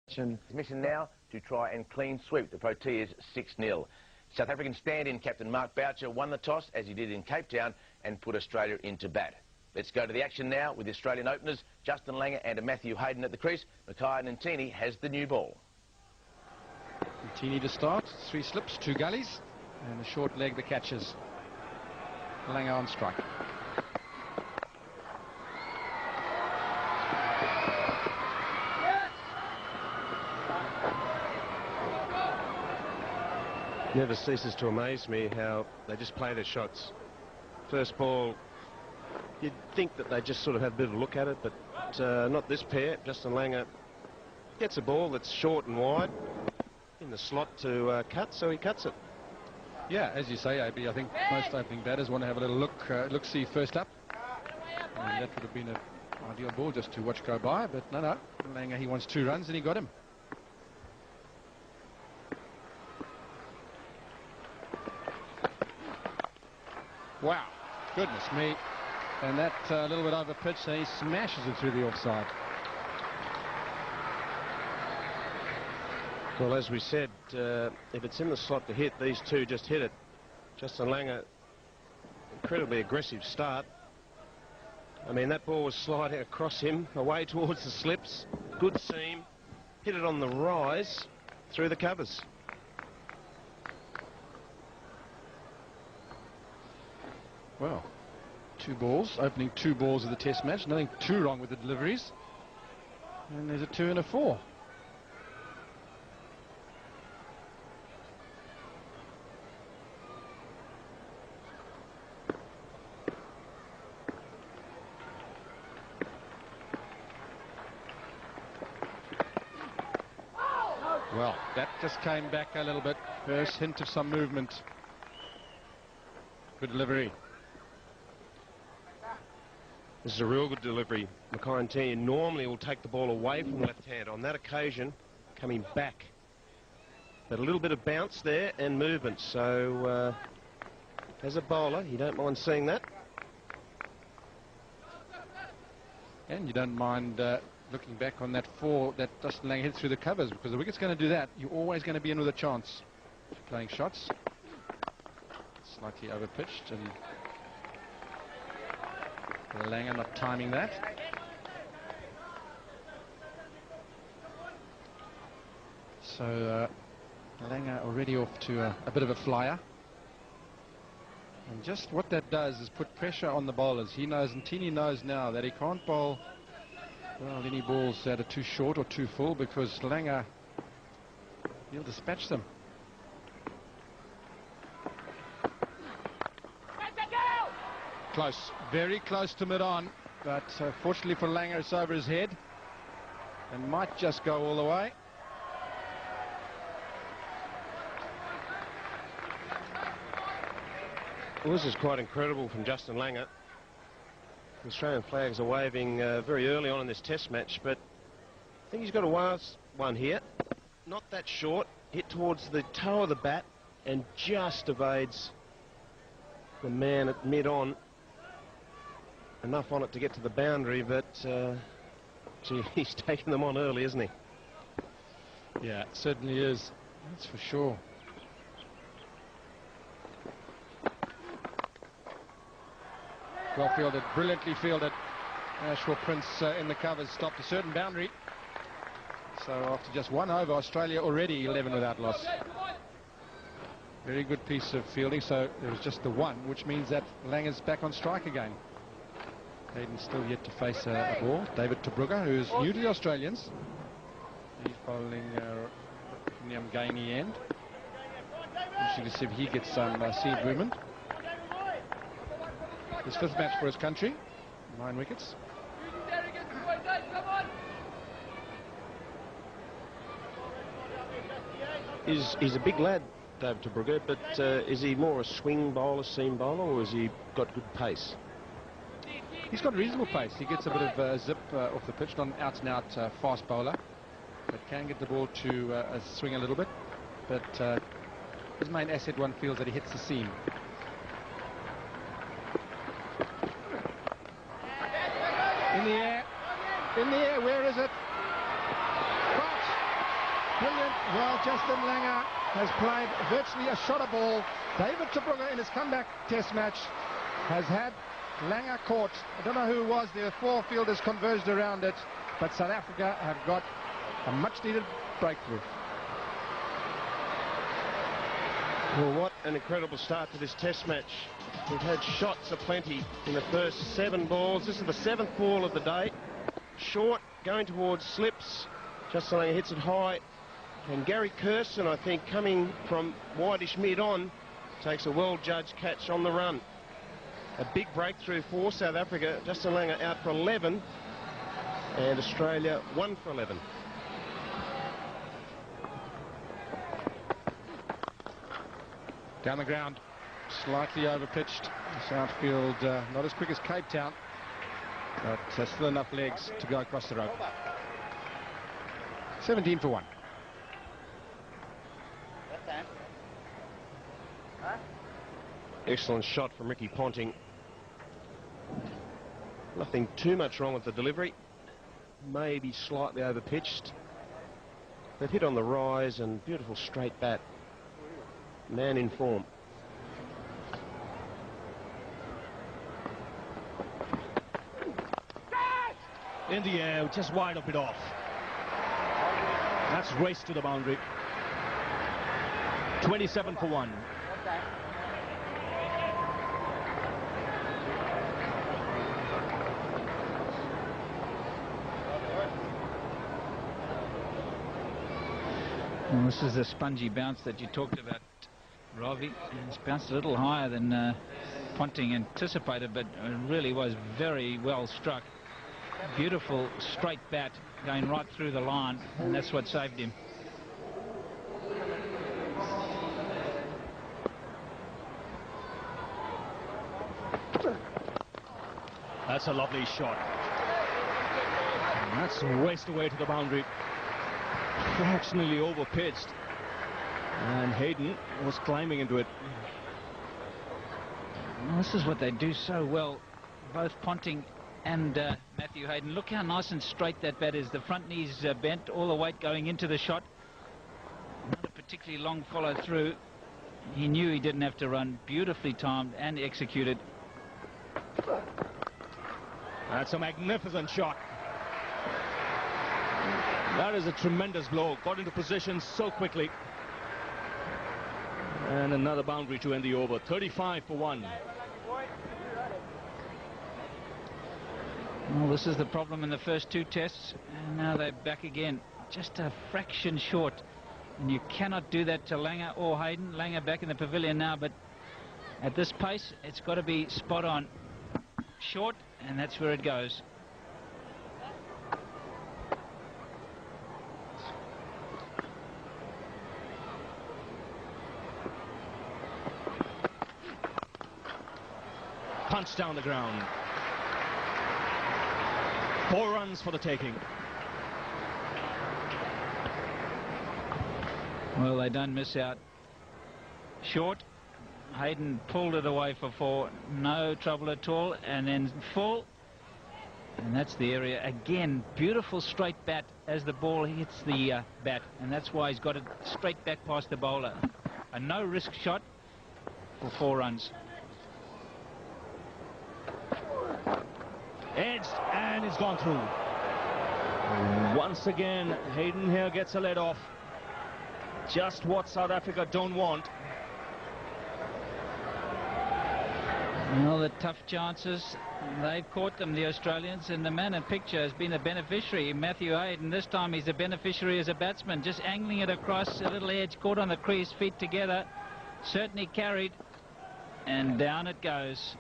His mission now to try and clean sweep the Proteas 6-0. South African stand-in captain Mark Boucher won the toss, as he did in Cape Town, and put Australia into bat. Let's go to the action now with the Australian openers, Justin Langer and Matthew Hayden at the crease. Mackay Nantini has the new ball. Nantini to start, 3 slips, 2 gullies, and a short leg the catches. Langer on strike. Never ceases to amaze me how they just play their shots. First ball, you'd think that they just sort of have a bit of a look at it, but not this pair. Justin Langer gets a ball that's short and wide in the slot to cut, so he cuts it. Yeah, as you say, AB, I think most opening batters want to have a little look-see first up. And that would have been an ideal ball just to watch go by, but no. Langer, he wants 2 runs and he got him. Wow, goodness me. And that little bit over pitch, and he smashes it through the offside. Well, as we said, if it's in the slot to hit, these two just hit it. Justin Langer, incredibly aggressive start. I mean, that ball was sliding across him, away towards the slips. Good seam, hit it on the rise, through the covers. Well, 2 balls, opening 2 balls of the test match. Nothing too wrong with the deliveries. And there's a 2 and a 4. Well, that just came back a little bit. First hint of some movement. Good delivery. This is a real good delivery. Mackay normally will take the ball away from the left hand. On that occasion, coming back. But a little bit of bounce there and movement. So, as a bowler, you don't mind seeing that. And you don't mind looking back on that 4 that Justin Langer hit through the covers, because the wicket's going to do that. You're always going to be in with a chance. Playing shots. Slightly over-pitched, and Langer not timing that. So Langer already off to a bit of a flyer. And just what that does is put pressure on the bowlers. He knows, and Nantini knows now, that he can't bowl any balls that are too short or too full, because Langer, he'll dispatch them. Close, very close to mid-on, but fortunately for Langer, it's over his head and might just go all the way. Well, this is quite incredible from Justin Langer. The Australian flags are waving very early on in this test match, but I think he's got a last one here. Not that short, hit towards the toe of the bat and just evades the man at mid-on. Enough on it to get to the boundary, but gee, he's taken them on early, isn't he? Yeah, it certainly is. That's for sure. Well fielded, brilliantly fielded. Ashwell Prince in the covers stopped a certain boundary. So after just 1 over, Australia already 11 without loss. Very good piece of fielding. So there was just the 1, which means that Langer's back on strike again. Hayden's still yet to face a ball. David Tobruga, who's new to the Australians. He's bowling Nyamgaini end. Interesting to see if he gets some seed movement. His 5th match for his country. 9 wickets. He's a big lad, David Tobruga, but is he more a swing bowler, seam bowler, or has he got good pace? He's got reasonable pace. He gets a bit of zip off the pitch, not an out-and-out fast bowler, but can get the ball to swing a little bit. But his main asset, one feels, that he hits the seam. In the air, where is it? But brilliant. Well, Justin Langer has played virtually a shot a ball. David Tebruga in his comeback test match has had Langer caught. I don't know who it was. There were 4 fielders converged around it, but South Africa have got a much-needed breakthrough. Well, what an incredible start to this test match. We've had shots aplenty in the first 7 balls. This is the 7th ball of the day. Short, going towards slips. Justin Langer hits it high. And Gary Kirsten, I think, coming from wideish mid-on, takes a well-judged catch on the run. A big breakthrough for South Africa. Justin Langer out for 11. And Australia 1 for 11. Down the ground, slightly overpitched. This outfield not as quick as Cape Town, but still enough legs to go across the rope. 17 for 1. Excellent shot from Ricky Ponting. Nothing too much wrong with the delivery. Maybe slightly overpitched. They've hit on the rise and beautiful straight bat. Man in form. In the air, just wide of it off. That's race to the boundary. 27 for 1. Well, this is the spongy bounce that you talked about, Ravi. It's bounced a little higher than Ponting anticipated, but it really was very well struck. Beautiful straight bat going right through the line, and that's what saved him. That's a lovely shot. And that's raced away to the boundary. Fractionally overpitched, and Hayden was climbing into it. Well, this is what they do so well, both Ponting and Matthew Hayden. Look how nice and straight that bat is. The front knees bent, all the weight going into the shot. Not a particularly long follow through. He knew he didn't have to run. Beautifully timed and executed. That's a magnificent shot. That is a tremendous blow. Got into position so quickly. And another boundary to end the over. 35 for 1. Well, this is the problem in the first 2 tests, and now they're back again. Just a fraction short. And you cannot do that to Langer or Hayden. Langer back in the pavilion now, but at this pace, it's got to be spot on. Short, and that's where it goes. Punch down the ground. 4 runs for the taking. Well, they don't miss out. Short. Hayden pulled it away for 4. No trouble at all. And then full. And that's the area. Again, beautiful straight bat as the ball hits the bat. And that's why he's got it straight back past the bowler. A no-risk shot for 4 runs. Edged, and it's gone through. Once again, Hayden here gets a let off. Just what South Africa don't want. Well, the tough chances, they've caught them, the Australians, and the man in picture has been the beneficiary, Matthew Hayden. This time he's a beneficiary as a batsman, just angling it across, a little edge, caught on the crease, feet together, certainly carried, and down it goes.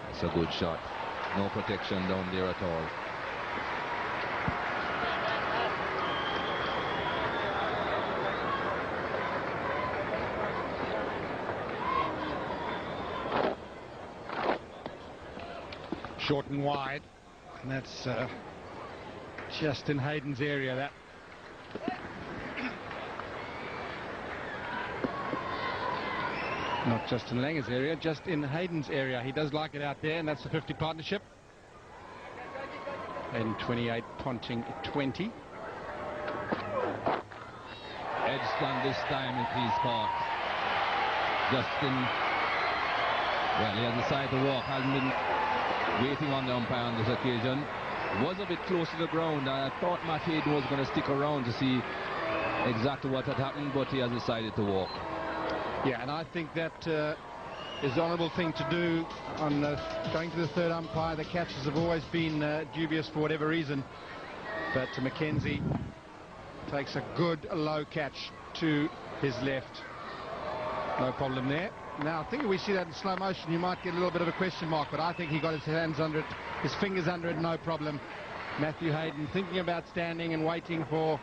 It's a good shot. No protection down there at all. Short and wide. And that's just in Hayden's area, that. Not just in Langer's area, just in Hayden's area. He does like it out there, and that's the 50 partnership. Hayden 28, Ponting 20. Edged this time at his part. Justin, well, he has decided to walk, hasn't been waiting on the umpire on this occasion. Was a bit close to the ground, and I thought Matt Hayden was going to stick around to see exactly what had happened, but he has decided to walk. Yeah, and I think that is the honourable thing to do on going to the third umpire. The catches have always been dubious for whatever reason, but Mackenzie takes a good low catch to his left. No problem there. Now, I think if we see that in slow motion, you might get a little bit of a question mark, but I think he got his hands under it, his fingers under it, no problem. Matthew Hayden thinking about standing and waiting for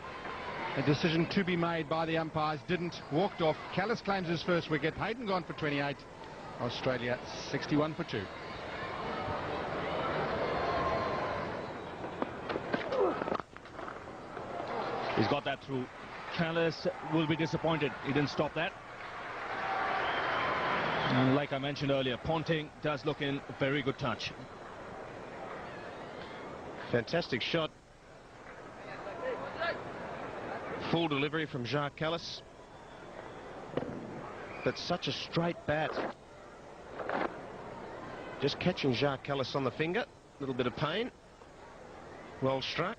a decision to be made by the umpires. Didn't. Walked off. Callis claims his first wicket. Hayden gone for 28. Australia 61 for 2. He's got that through. Callis will be disappointed. He didn't stop that. And like I mentioned earlier, Ponting does look in very good touch. Fantastic shot. Full delivery from Jacques Callis. But such a straight bat. Just catching Jacques Callis on the finger. A little bit of pain. Well struck.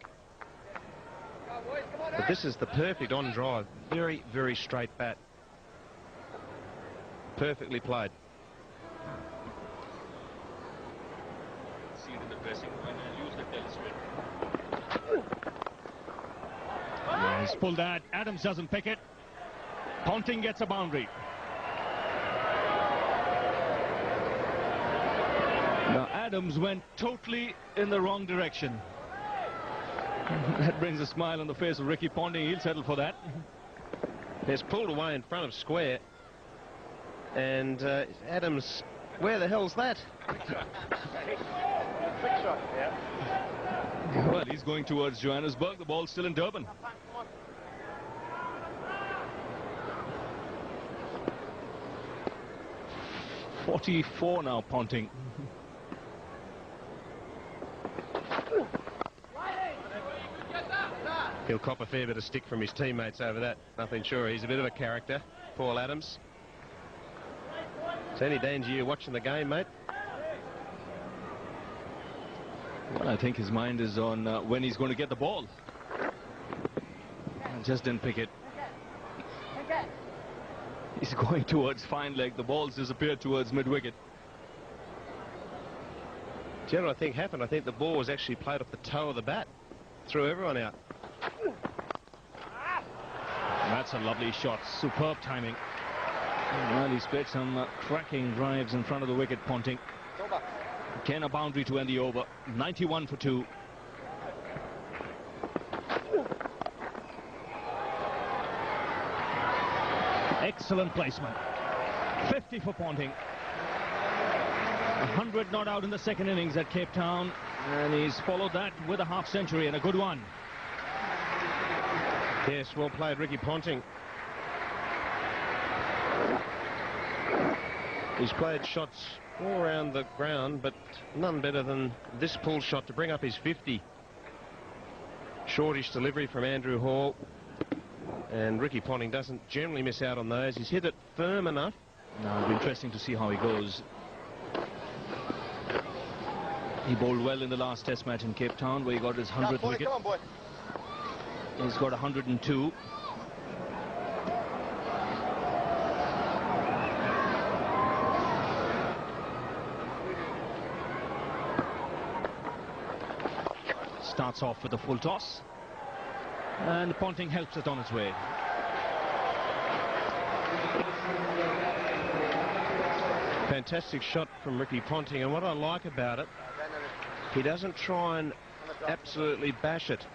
But this is the perfect on drive. Very, very straight bat. Perfectly played. He's pulled that. Adams doesn't pick it. Ponting gets a boundary. Now Adams went totally in the wrong direction. That brings a smile on the face of Ricky Ponting. He'll settle for that. He's pulled away in front of square. And Adams, where the hell's that? Well, he's going towards Johannesburg. The ball's still in Durban. .44 now, Ponting. He'll cop a fair bit of stick from his teammates over that. Nothing sure. He's a bit of a character, Paul Adams. Is there any danger you watching the game, mate? Well, I think his mind is on when he's going to get the ball. Just didn't pick it. He's going towards fine leg. The ball's disappeared towards mid-wicket. Do you know what I think happened? I think the ball was actually played off the toe of the bat. Threw everyone out. That's a lovely shot. Superb timing. Well, he's played some cracking drives in front of the wicket, Ponting. Again, a boundary to end the over. 91 for 2. Excellent placement. 50 for Ponting. 100 not out in the second innings at Cape Town, and he's followed that with a half century and a good one. Yes, well played, Ricky Ponting. He's played shots all around the ground, but none better than this pull shot to bring up his 50. Shortish delivery from Andrew Hall. And Ricky Ponting doesn't generally miss out on those. He's hit it firm enough. Now it'll be interesting to see how he goes. He bowled well in the last test match in Cape Town, where he got his 100th wicket. Come on, boy. He's got 102. Starts off with a full toss, and Ponting helps it on its way. Fantastic shot from Ricky Ponting, and what I like about it, he doesn't try and absolutely bash it.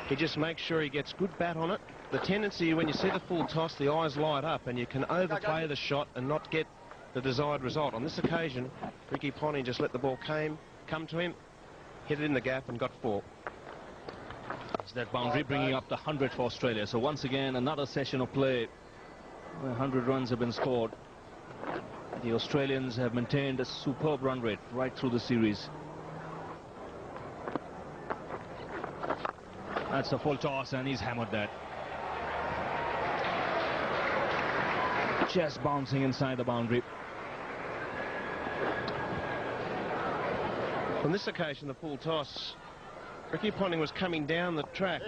He just makes sure he gets good bat on it. The tendency when you see the full toss, the eyes light up and you can overplay the shot and not get the desired result. On this occasion, Ricky Ponting just let the ball come to him, hit it in the gap and got 4. It's that boundary bringing up the 100 for Australia. So once again, another session of play where 100 runs have been scored. The Australians have maintained a superb run rate right through the series. That's a full toss, and he's hammered that. Just bouncing inside the boundary. On this occasion, the full toss, Ricky Ponting was coming down the track,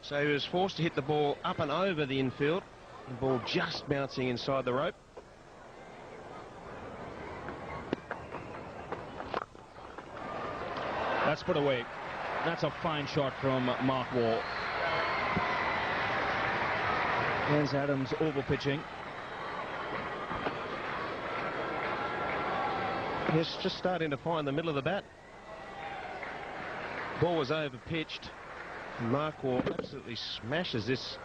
so he was forced to hit the ball up and over the infield. The ball just bouncing inside the rope. That's put away. That's a fine shot from Mark Waugh. There's Adams over pitching. He's just starting to find the middle of the bat. Ball was over pitched. Mark Waugh absolutely smashes this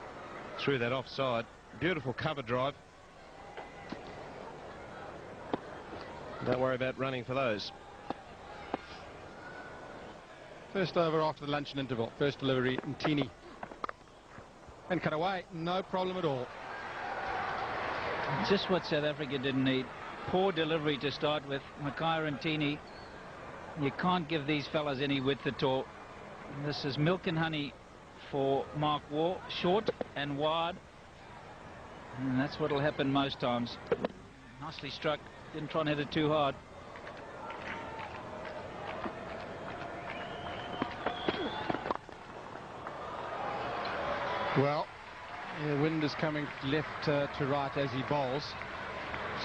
through that offside. Beautiful cover drive. Don't worry about running for those. First over after the luncheon interval. First delivery, Ntini. And cut away. No problem at all. Just what South Africa didn't need. Poor delivery to start with. Mackay and Ntini. You can't give these fellas any width at all. This is milk and honey for Mark Waugh. Short and wide. And that's what will happen most times. Nicely struck. Didn't try and hit it too hard. Well, the wind is coming left to right as he bowls.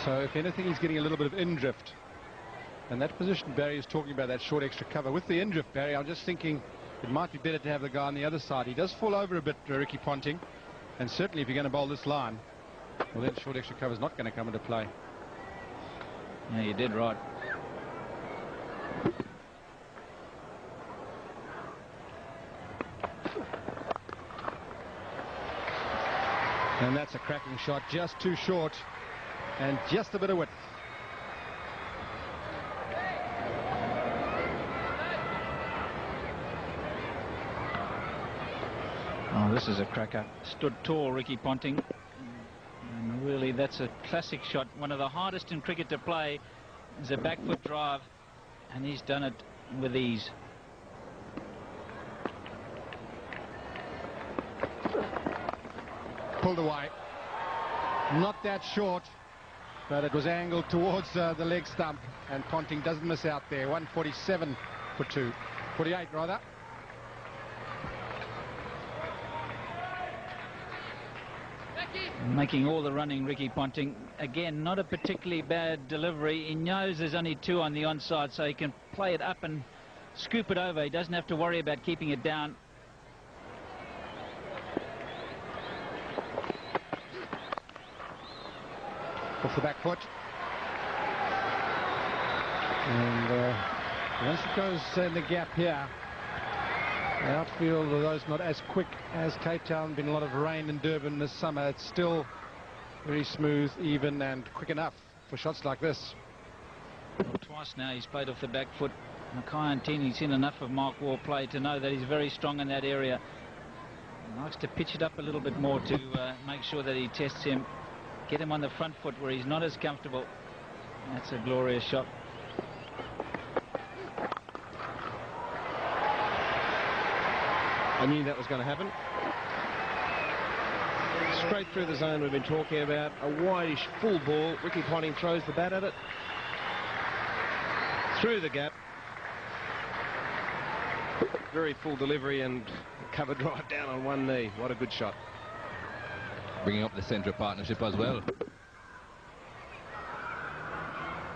So if anything, he's getting a little bit of in-drift. And that position Barry is talking about, that short extra cover. With the in-drift, Barry, I'm just thinking it might be better to have the guy on the other side. He does fall over a bit, Ricky Ponting. And certainly if you're going to bowl this line, well, then short extra cover is not going to come into play. Yeah, you did right. And that's a cracking shot, just too short and just a bit of width. Oh, this is a cracker. Stood tall, Ricky Ponting. And really, that's a classic shot. One of the hardest in cricket to play is a back foot drive, and he's done it with ease. Pulled away. Not that short, but it was angled towards the leg stump, and Ponting doesn't miss out there. 147 for 2. 48 rather. Making all the running, Ricky Ponting. Again, not a particularly bad delivery. He knows there's only 2 on the onside, so he can play it up and scoop it over. He doesn't have to worry about keeping it down. Off the back foot. And once it goes in the gap here, the outfield, although it's not as quick as Cape Town, been a lot of rain in Durban this summer, it's still very smooth, even and quick enough for shots like this. Well, twice now he's played off the back foot. Mackay and Tini's seen enough of Mark Waugh play to know that he's very strong in that area. He likes to pitch it up a little bit more to make sure that he tests him. Get him on the front foot where he's not as comfortable. That's a glorious shot. I knew that was going to happen. Straight through the zone we've been talking about. A wideish full ball. Ricky Ponting throws the bat at it. Through the gap. Very full delivery and cover drive down on one knee. What a good shot. Bringing up the centre partnership as well.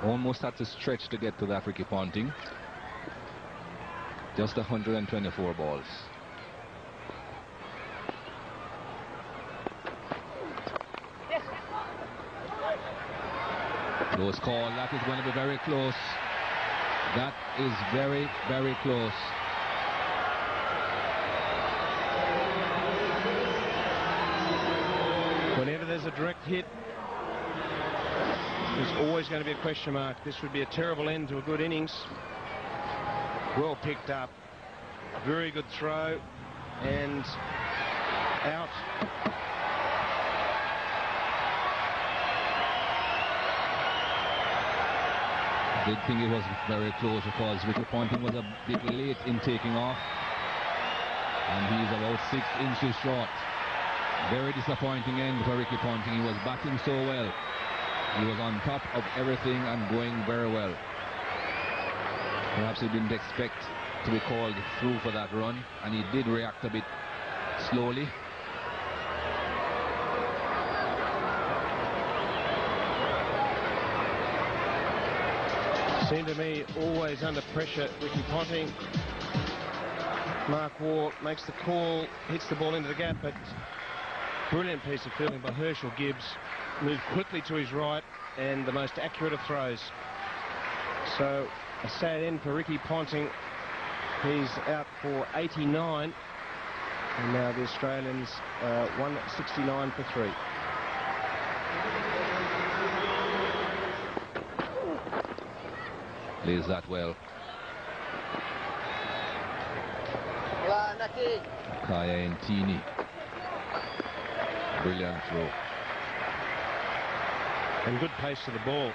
Almost had to stretch to get to that, Ricky Ponting. Just 124 balls. Close call. That is going to be very close. That is very, very close. Whenever there's a direct hit, there's always going to be a question mark. This would be a terrible end to a good innings. Well picked up. Very good throw. And out. Did think it was very close because Ricky Ponting was a bit late in taking off. And he's about 6 inches short. Very disappointing end for Ricky Ponting. He was batting so well. He was on top of everything and going very well. Perhaps he didn't expect to be called through for that run, and he did react a bit slowly. Seemed to me always under pressure, Ricky Ponting. Mark Waugh makes the call, hits the ball into the gap, but brilliant piece of fielding by Herschel Gibbs. Moved quickly to his right, and the most accurate of throws. So a sad end for Ricky Ponting. He's out for 89, and now the Australians 169 for 3. Plays that well. Kaya Ntini. Brilliant throw. And good pace to the ball.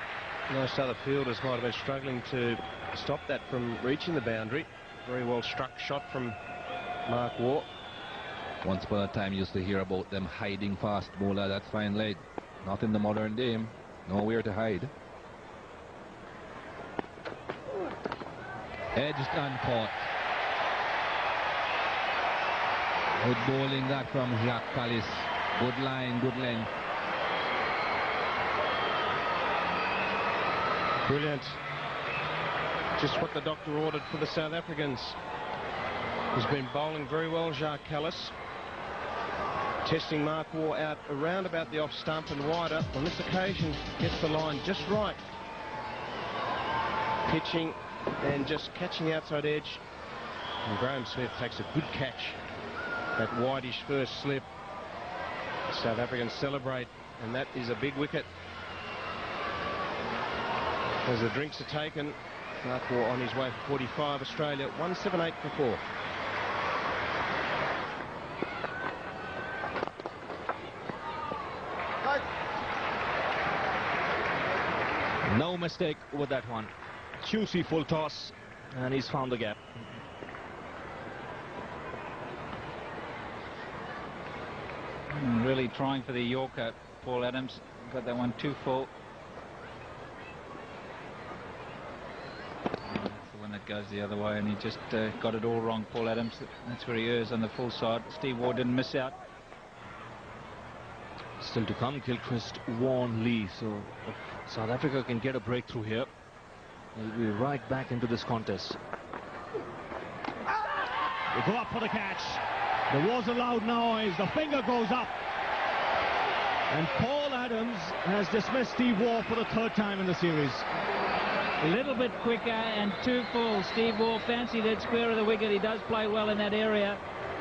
Most other fielders might have been struggling to stop that from reaching the boundary. Very well struck shot from Mark Waugh. Once upon a time, you used to hear about them hiding fast bowler. That's fine leg. Not in the modern day. Nowhere to hide. Edged and caught. Good bowling that from Jacques Callis. Good line, good length. Brilliant. Just what the doctor ordered for the South Africans. He's been bowling very well, Jacques Callis. Testing Mark Waugh out around about the off stump and wider. On this occasion, gets the line just right. Pitching and just catching the outside edge. And Graham Smith takes a good catch. That wideish first slip. South Africans celebrate, and that is a big wicket. As the drinks are taken, Mark Waugh on his way for 45. Australia 178 for 4. No mistake with that one. Juicy full toss, and he's found the gap. Really trying for the Yorker, Paul Adams. Got that one too full. That's the one that goes the other way, and he just got it all wrong, Paul Adams. That's where he errs on the full side. Steve Waugh didn't miss out. Still to come, Gilchrist, Warren, Lee. So if South Africa can get a breakthrough here, they'll be right back into this contest. They go up for the catch. There was a loud noise. The finger goes up. And Paul Adams has dismissed Steve Waugh for the 3rd time in the series. A little bit quicker and too full. Steve Waugh fancied that square of the wicket. He does play well in that area,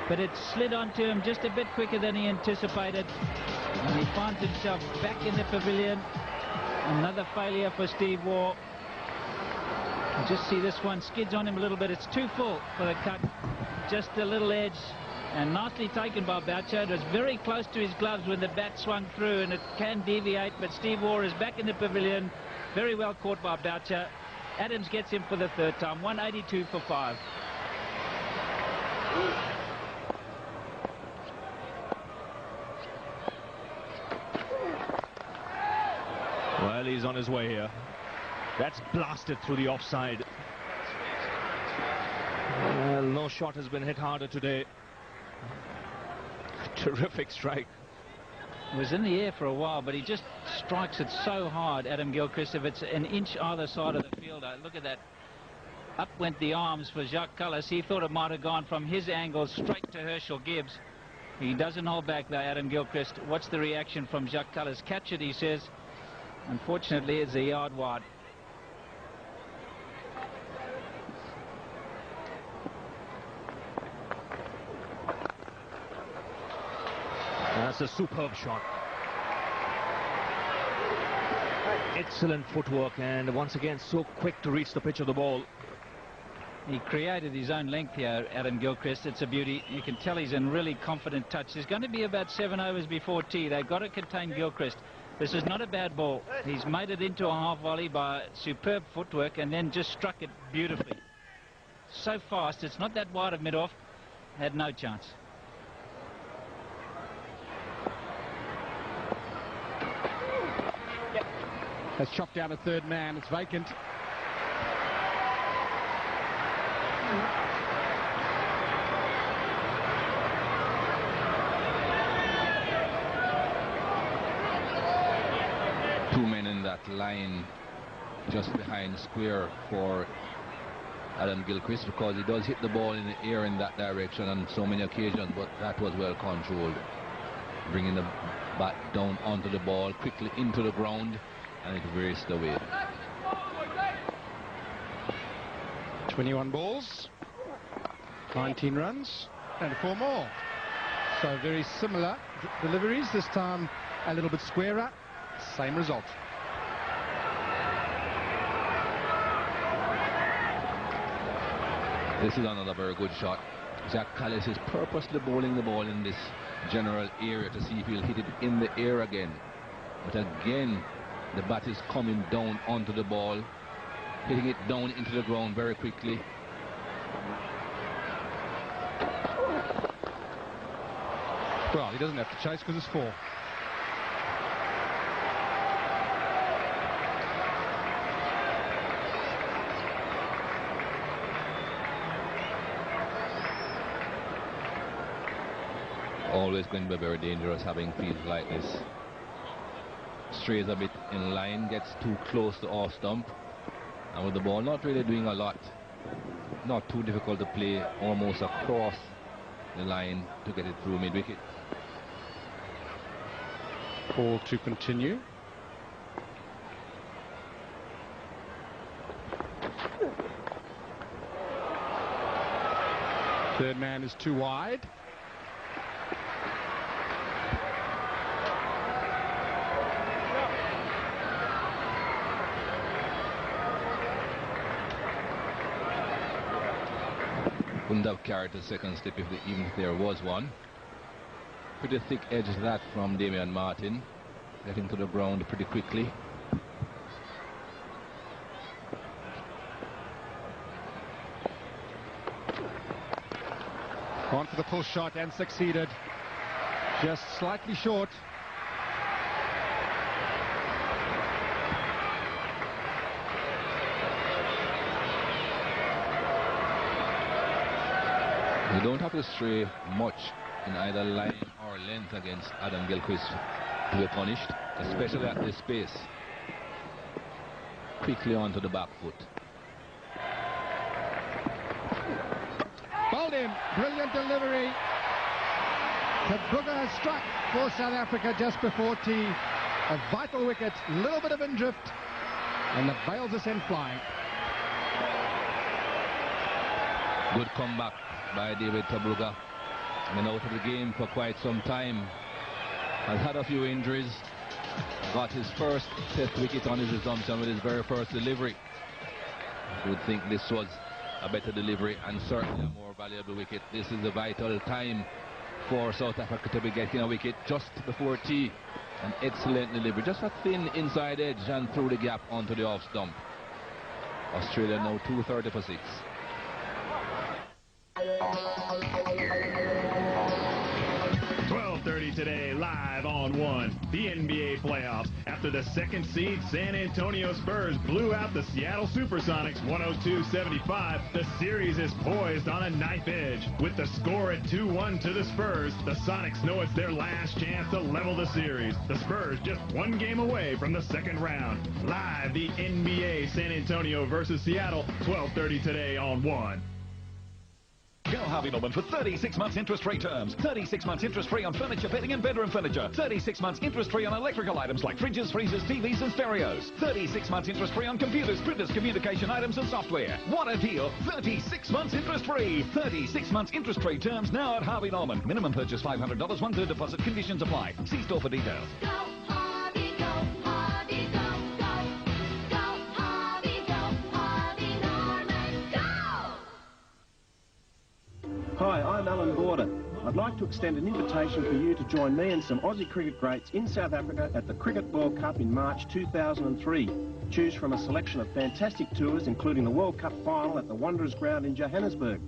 but it slid onto him just a bit quicker than he anticipated. And he finds himself back in the pavilion. Another failure for Steve Waugh. You just see this one skids on him a little bit. It's too full for the cut. Just a little edge. And nicely taken by Boucher. It was very close to his gloves when the bat swung through, and it can deviate, but Steve Waugh is back in the pavilion. Very well caught by Boucher. Adams gets him for the 3rd time. 182 for 5. Well, he's on his way here. That's blasted through the offside. Well, no shot has been hit harder today. Terrific strike. It was in the air for a while, but he just strikes it so hard, Adam Gilchrist. If it's an inch either side of the fielder, look at that. Up went the arms for Jacques Callis. He thought it might have gone from his angle straight to Herschel Gibbs. He doesn't hold back though, Adam Gilchrist. What's the reaction from Jacques Callis? Catch it, he says. Unfortunately, it's a yard wide. That's a superb shot. Excellent footwork, and once again so quick to reach the pitch of the ball. He created his own length here, Adam Gilchrist. It's a beauty. You can tell he's in really confident touch. There's going to be about 7 overs before tea. They've got to contain Gilchrist. This is not a bad ball. He's made it into a half volley by superb footwork and then just struck it beautifully. So fast, it's not that wide of mid-off. Had no chance. Has chopped out a third man. It's vacant. Two men in that line just behind square for Adam Gilchrist, because he does hit the ball in the air in that direction on so many occasions, but that was well controlled. Bringing the bat down onto the ball, quickly into the ground, and it raced away. 21 balls, 19 runs, and 4 more. So very similar deliveries, this time a little bit squarer, same result. This is another very good shot. Jack Callis is purposely bowling the ball in this general area to see if he'll hit it in the air again. But again, the bat is coming down onto the ball, hitting it down into the ground very quickly. Well, he doesn't have to chase because it's 4. Always going to be very dangerous having fields like this. Strays a bit in line, gets too close to off stump, and with the ball not really doing a lot, not too difficult to play almost across the line to get it through mid-wicket. Ball to continue. Third man is too wide. Wouldn't have carried the second step even if there was one. Pretty thick edge that from Damian Martin, getting to the ground pretty quickly. Gone for the pull shot and succeeded. Just slightly short. You don't have to stray much in either line or length against Adam Gilchrist to be punished, especially at this pace. Quickly onto the back foot. Bowled him. Brilliant delivery. Kabruga has struck for South Africa just before tea. A vital wicket, little bit of indrift, and the bails are sent flying. Good comeback by David Kabruga. Been out of the game for quite some time. Has had a few injuries. Got his first test wicket on his resumption with his very first delivery. You would think this was a better delivery and certainly a more valuable wicket. This is a vital time for South Africa to be getting a wicket just before tea. An excellent delivery. Just a thin inside edge and through the gap onto the off stump. Australia now 230 for 6. 12:30 today, live on One. The NBA playoffs. After the second seed San Antonio Spurs blew out the Seattle Supersonics 102-75, the series is poised on a knife edge. With the score at 2-1 to the Spurs, the Sonics know it's their last chance to level the series. The Spurs just one game away from the second round. Live, the NBA, San Antonio versus Seattle, 12:30 today on One. Go Harvey Norman for 36 months interest-free terms. 36 months interest-free on furniture, bedding and bedroom furniture. 36 months interest-free on electrical items like fridges, freezers, TVs and stereos. 36 months interest-free on computers, printers, communication items and software. What a deal! 36 months interest-free. 36 months interest-free terms now at Harvey Norman. Minimum purchase $500, 1/3 deposit. Conditions apply. See store for details. Go Harvey, go Harvey, go, go. Go Harvey, go Harvey Norman, go! Hi, I'm Alan Gordon. I'd like to extend an invitation for you to join me and some Aussie cricket greats in South Africa at the Cricket World Cup in March 2003. Choose from a selection of fantastic tours, including the World Cup final at the Wanderers Ground in Johannesburg.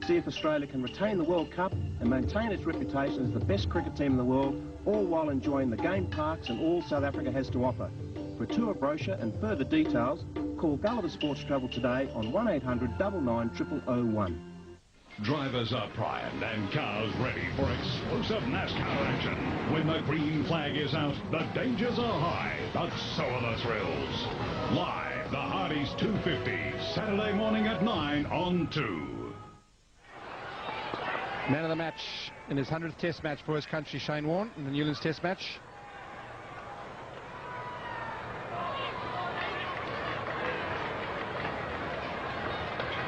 See if Australia can retain the World Cup and maintain its reputation as the best cricket team in the world, all while enjoying the game parks and all South Africa has to offer. For a tour brochure and further details, call Gulliver Sports Travel today on 1800 99 0001. Drivers are primed and cars ready for explosive NASCAR action. When the green flag is out, the dangers are high, but so are the thrills. Live, the Hardy's 250, Saturday morning at 9 on 2. Man of the match in his 100th Test match for his country, Shane Warne, in the Newlands Test match.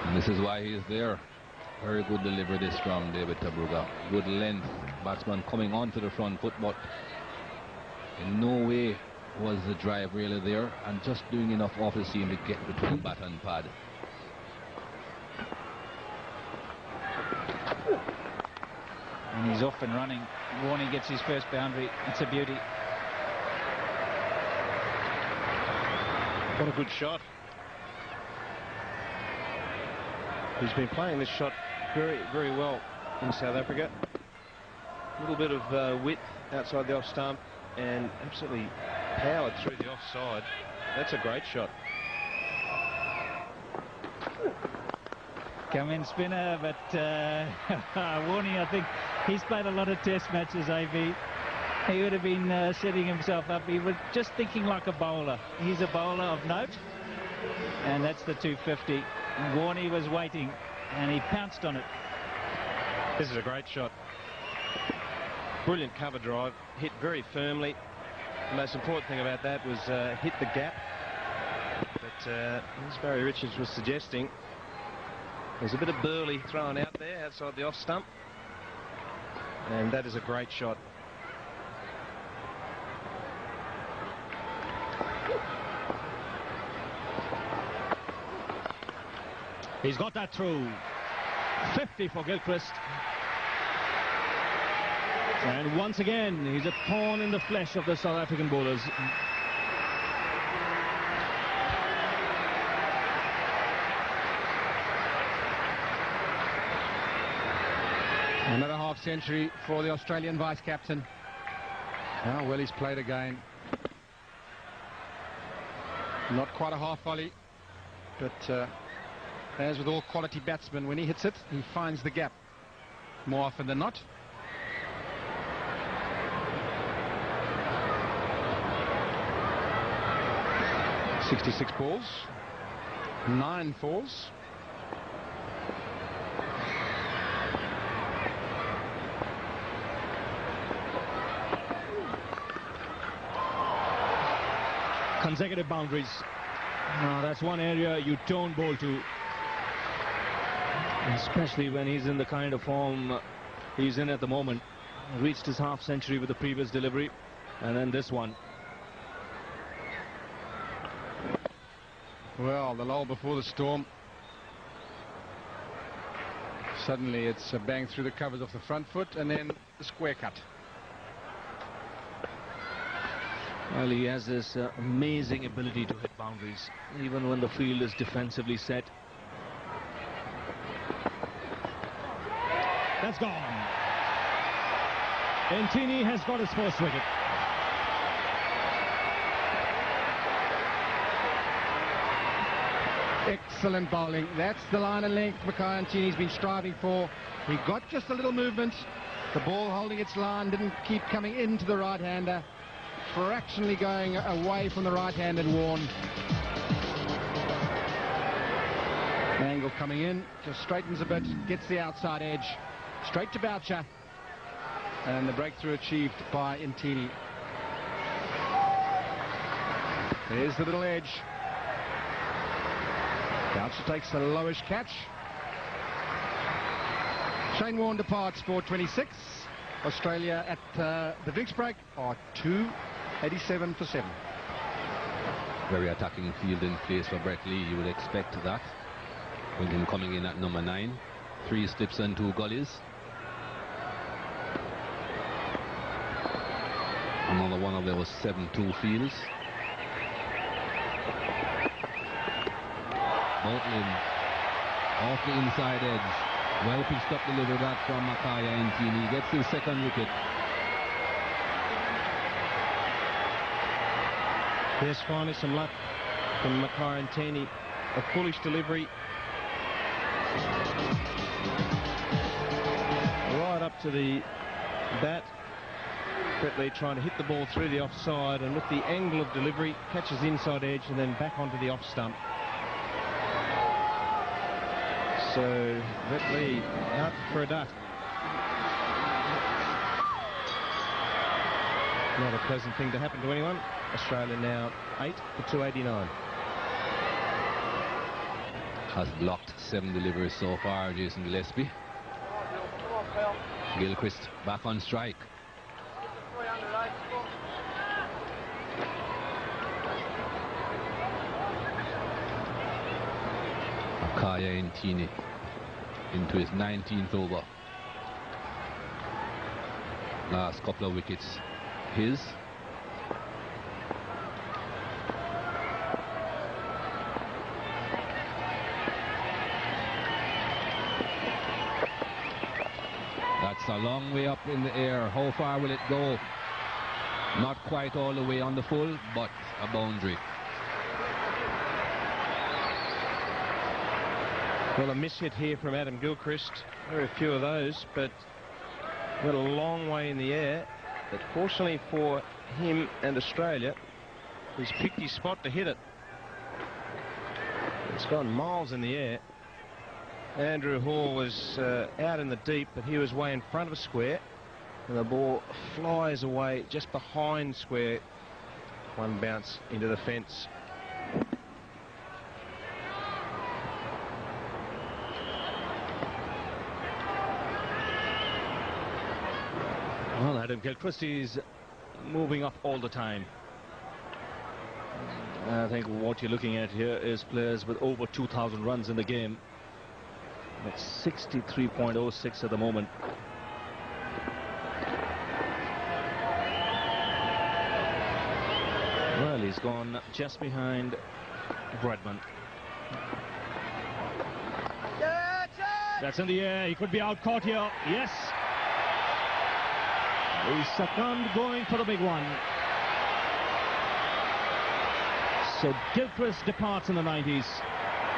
And this is why he is there. Very good delivery this from David Tabruga. Good length. Batsman coming onto the front foot, but in no way was the drive really there, and just doing enough off the seam to get between bat and pad. And he's off and running. Warney gets his first boundary. It's a beauty. What a good shot. He's been playing this shot very, very well in South Africa. A little bit of width outside the off stump and absolutely powered through the offside. That's a great shot. Come in spinner, but Warney, I think he's played a lot of Test matches, AB. He would have been setting himself up. He was just thinking like a bowler. He's a bowler of note, and that's the 250. Warney was waiting, and he pounced on it. This is a great shot. Brilliant cover drive, hit very firmly. The most important thing about that was hit the gap. But as Barry Richards was suggesting, there's a bit of burley thrown out there outside the off stump. And that is a great shot. He's got that through. 50 for Gilchrist. And once again, he's a thorn in the flesh of the South African bowlers. Another half-century for the Australian vice-captain. How well he's played again. Not quite a half volley, but as with all quality batsmen, when he hits it, he finds the gap more often than not. .66 balls, 9 fours. Consecutive boundaries. That's one area you don't bowl to. Especially when he's in the kind of form he's in at the moment. Reached his half-century with the previous delivery, and then this one. Well, the lull before the storm. Suddenly it's a bang through the covers off the front foot, and then the square cut. Well, he has this amazing ability to hit boundaries, even when the field is defensively set. That's gone. Ntini has got his first wicket. Excellent bowling. That's the line and length Mackay Ntini's been striving for. He got just a little movement. The ball holding its line, didn't keep coming into the right-hander. Fractionally going away from the right-handed Warne. Angle coming in, just straightens a bit, gets the outside edge. Straight to Boucher. And the breakthrough achieved by Ntini. There's the little edge. Boucher takes a lowish catch. Shane Warne departs for 26. Australia at the drinks break are 287 for 7. Very attacking field in place for Brett Lee. You would expect that. With him coming in at number 9. 3 slips and 2 gullies. Another one of those 7-2 fields. Boatling off the inside edge. Well pitched up delivery back from Makaya Ntini. Gets his second wicket. There's finally some luck from Makaya Ntini. A foolish delivery. Right up to the bat. Brett Lee trying to hit the ball through the offside, and with the angle of delivery, catches the inside edge and then back onto the off stump. So Brett Lee out for a duck. Not a pleasant thing to happen to anyone. Australia now 8 for 289. Has blocked 7 deliveries so far, Jason Gillespie. Gilchrist back on strike. Makaya Ntini into his 19th over. Last couple of wickets his. That's a long way up in the air. How far will it go? Not quite all the way on the full, but a boundary. Well, a miss hit here from Adam Gilchrist. Very few of those, but went a long way in the air. But fortunately for him and Australia, he's picked his spot to hit it. It's gone miles in the air. Andrew Hall was out in the deep, but he was way in front of a square, and the ball flies away just behind square. One bounce into the fence. Well, Adam Gilchrist is moving up all the time. I think what you're looking at here is players with over 2,000 runs in the game. It's 63.06 at the moment. Well, he's gone just behind Bradman. That's in the air. He could be out caught here. Yes. He succumbed going for the big one. So Gilchrist departs in the 90s.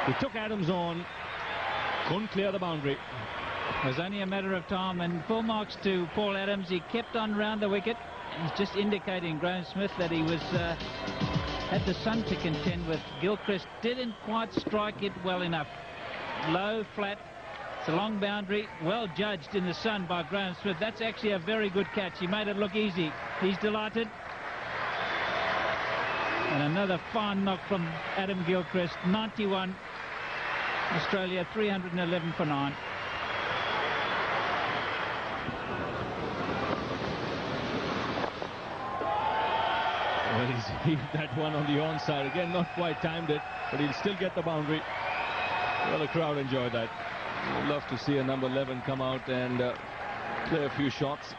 He took Adams on. Couldn't clear the boundary. It was only a matter of time, and full marks to Paul Adams. He kept on round the wicket. He's just indicating, Graham Smith, that he was had the sun to contend with. Gilchrist didn't quite strike it well enough. Low, flat. It's a long boundary, well judged in the sun by Graham Smith. That's actually a very good catch. He made it look easy. He's delighted. And another fine knock from Adam Gilchrist. 91. Australia 311 for 9. Well, he's heaved that one on the onside. Again, not quite timed it, but he'll still get the boundary. Well, the crowd enjoyed that. We'd love to see a number 11 come out and play a few shots.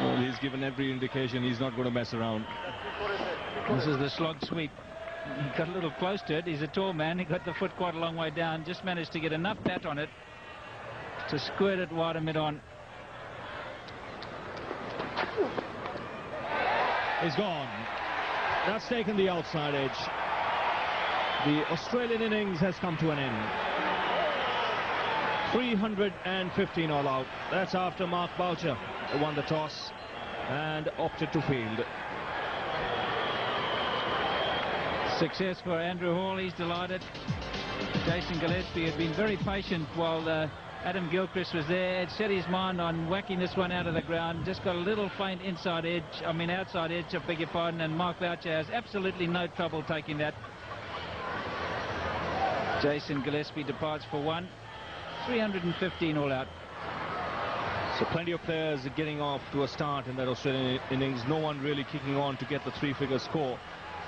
Well, he's given every indication he's not going to mess around. This is the slog sweep. He got a little close to it. He's a tall man. He got the foot quite a long way down. Just managed to get enough bat on it to squirt it wide and mid-on. He's gone. That's taken the outside edge. The Australian innings has come to an end. 315 all out. That's after Mark Boucher won the toss and opted to field. Success for Andrew Hall. He's delighted. Jason Gillespie had been very patient while Adam Gilchrist was there. Had set his mind on whacking this one out of the ground. Just got a little faint outside edge, I beg your pardon, and Mark Boucher has absolutely no trouble taking that. Jason Gillespie departs for 1. 315 all out. So plenty of players getting off to a start in that Australian innings. No one really kicking on to get the 3-figure score.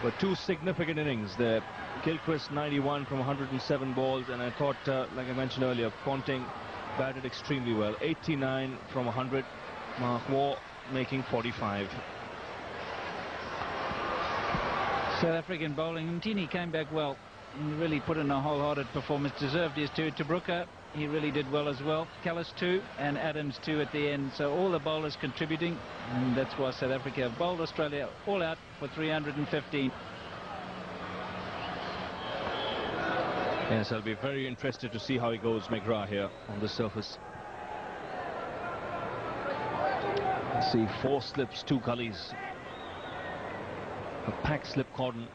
But 2 significant innings there. Gilchrist 91 from 107 balls, and I thought, like I mentioned earlier, Ponting batted extremely well. 89 from 100. Mark Waugh making 45. South African bowling. Mtini came back well. He really put in a wholehearted performance. Deserved his two. Tabruka, he really did well as well. Callis too, and Adams too at the end. So all the bowlers contributing, and that's why South Africa have bowled Australia all out for 315. Yes, I'll be very interested to see how he goes, McGrath, here on the surface. See, 4 slips, 2 gullies. A pack slip cordon.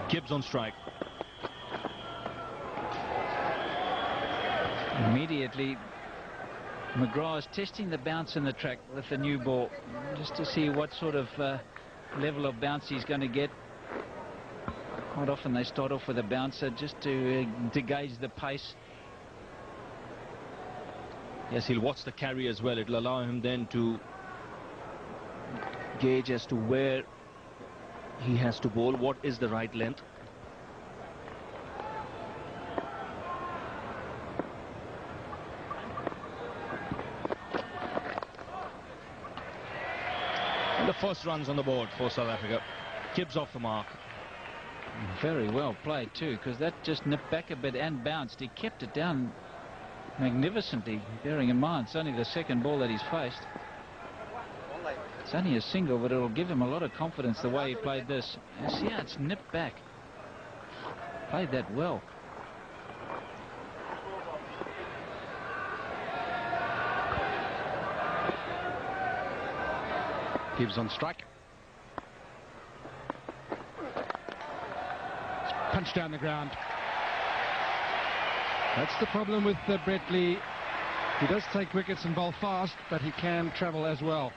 Gibbs on strike. Immediately, McGrath is testing the bounce in the track with the new ball, just to see what sort of level of bounce he's going to get. Quite often they start off with a bouncer just to gauge the pace. Yes, he'll watch the carry as well. It'll allow him then to gauge as to where he has to bowl, what is the right length. And the first runs on the board for South Africa. Gibbs off the mark. Very well played too, because that just nipped back a bit and bounced. He kept it down magnificently, bearing in mind it's only the second ball that he's faced. It's only a single, but it'll give him a lot of confidence the way he played this. You see how it's nipped back. Played that well. Gibbs on strike. Punch down the ground. That's the problem with Brett Lee. He does take wickets and bowl fast, but he can travel as well.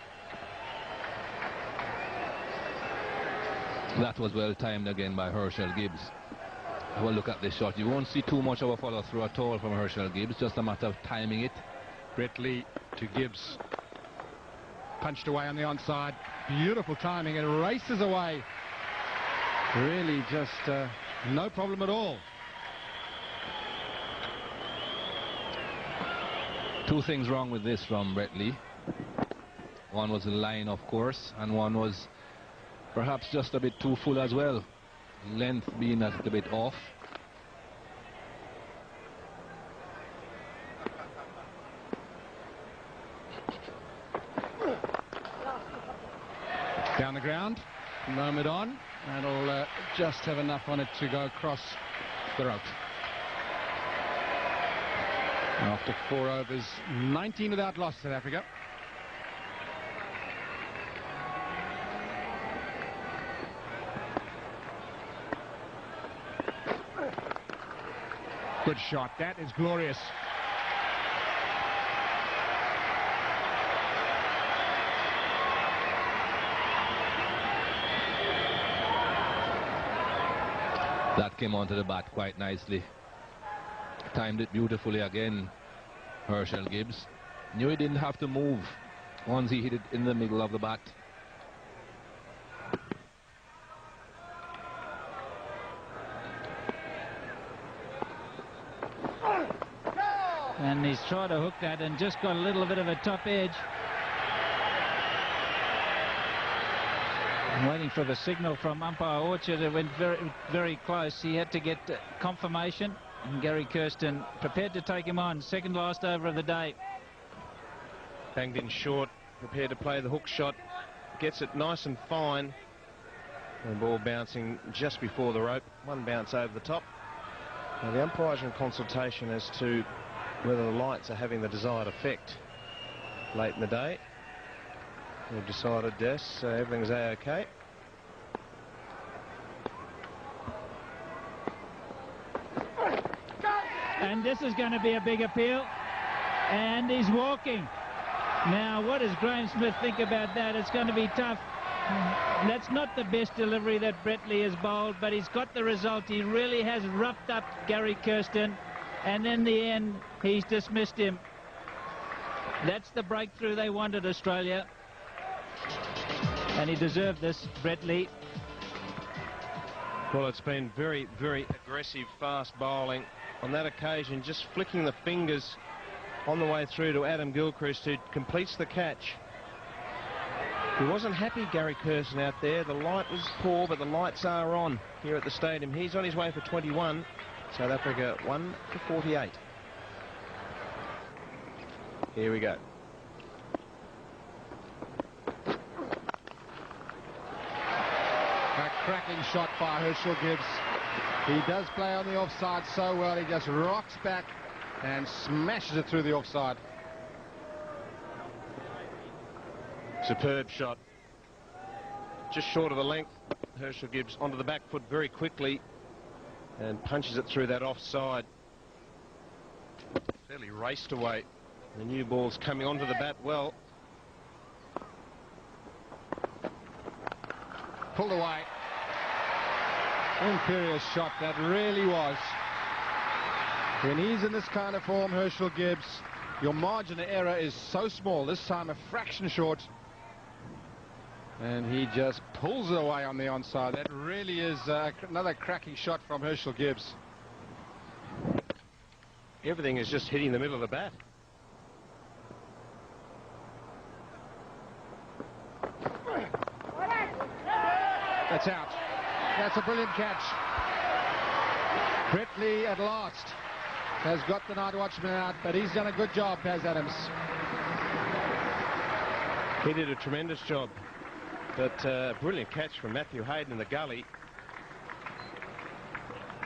That was well timed again by Herschel Gibbs. Have a look at this shot. You won't see too much of a follow through at all from Herschel Gibbs, just a matter of timing it. Brett Lee to Gibbs. Punched away on the onside. Beautiful timing. It races away. Really just no problem at all. 2 things wrong with this from Brett Lee. One was the line, of course, and one was perhaps just a bit too full as well. Length being a little bit off. Down the ground, moment on, and it'll just have enough on it to go across the rope. After 4 overs, 19 without loss, South Africa. Good shot. That is glorious. That came onto the bat quite nicely. Timed it beautifully again, Herschel Gibbs. Knew he didn't have to move once he hit it in the middle of the bat. And he's tried to hook that and just got a little bit of a top edge. I'm waiting for the signal from umpire Orchard. It went very, very close. He had to get confirmation. And Gary Kirsten prepared to take him on. Second last over of the day. Banged in short, prepared to play the hook shot. Gets it nice and fine. And the ball bouncing just before the rope. One bounce over the top. Now the umpires are in consultation as to whether the lights are having the desired effect late in the day. We've decided yes, everything's A-OK. And this is going to be a big appeal. And he's walking. Now, what does Graham Smith think about that? It's going to be tough. That's not the best delivery that Brett Lee has bowled, but he's got the result. He really has roughed up Gary Kirsten. And in the end, he's dismissed him. That's the breakthrough they wanted, Australia. And he deserved this, Brett Lee. Well, it's been very, very aggressive, fast bowling. On that occasion, just flicking the fingers on the way through to Adam Gilchrist, who completes the catch. He wasn't happy, Gary Curson, out there. The light was poor, but the lights are on here at the stadium. He's on his way for 21. South Africa 1 for 48. Here we go. A cracking shot by Herschel Gibbs. He does play on the offside so well. He just rocks back and smashes it through the offside. Superb shot. Just short of the length. Herschel Gibbs onto the back foot very quickly and punches it through that offside. Fairly raced away. The new ball's coming onto the bat well. Pulled away. Imperious shot, that really was. When he's in this kind of form, Herschel Gibbs, your margin of error is so small. This time a fraction short. And he just pulls it away on the onside. That really is another cracking shot from Herschel Gibbs. Everything is just hitting the middle of the bat. That's out. That's a brilliant catch. Brett Lee at last has got the night watchman out, but he's done a good job, Paz Adams. He did a tremendous job. But brilliant catch from Matthew Hayden in the gully.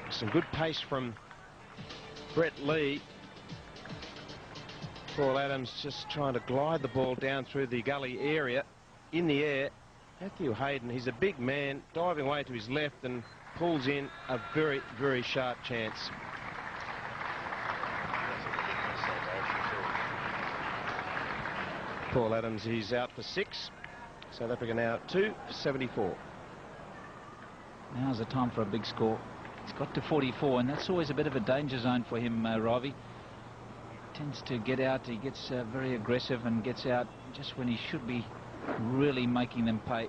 Some good pace from Brett Lee. Paul Adams just trying to glide the ball down through the gully area in the air. Matthew Hayden, he's a big man, diving away to his left and pulls in a very, very sharp chance. Paul Adams, he's out for 6. South Africa now 2 for 74. Now's the time for a big score. He's got to 44, and that's always a bit of a danger zone for him, Ravi. Tends to get out, he gets very aggressive and gets out just when he should be really making them pay.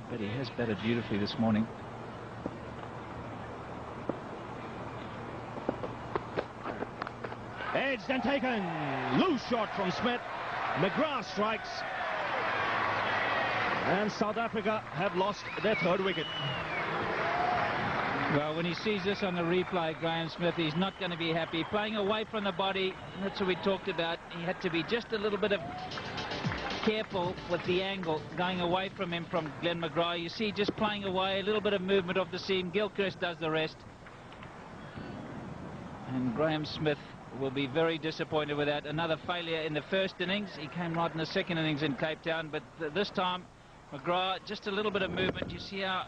But he has batted beautifully this morning. Edged and taken. Loose shot from Smith. McGrath strikes. And South Africa have lost their 3rd wicket. Well, when he sees this on the replay, Graham Smith, he's not going to be happy. Playing away from the body, that's what we talked about. He had to be just a little bit of careful with the angle going away from him from Glenn McGrath. You see, just playing away, a little bit of movement off the seam. Gilchrist does the rest. And Graham Smith will be very disappointed with that. Another failure in the first innings. He came right in the second innings in Cape Town, but this time McGrath, just a little bit of movement. You see how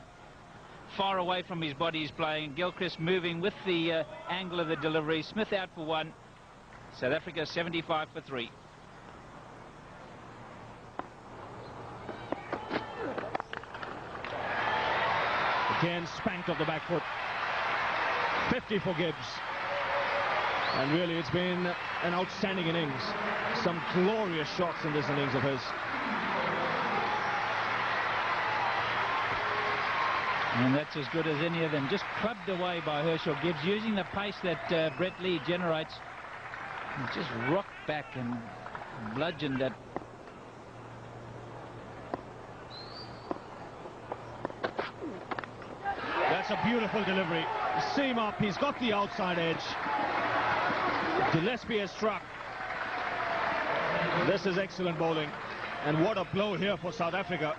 far away from his body he's playing. Gilchrist moving with the angle of the delivery. Smith out for 1. South Africa 75 for 3. Again spanked off the back foot. 50 for Gibbs. And really it's been an outstanding innings. Some glorious shots in this innings of his. And that's as good as any of them. Just clubbed away by Herschel Gibbs, using the pace that Brett Lee generates. He just rocked back and bludgeoned that. That's a beautiful delivery. Seam up, he's got the outside edge. Gillespie has struck. This is excellent bowling. And what a blow here for South Africa.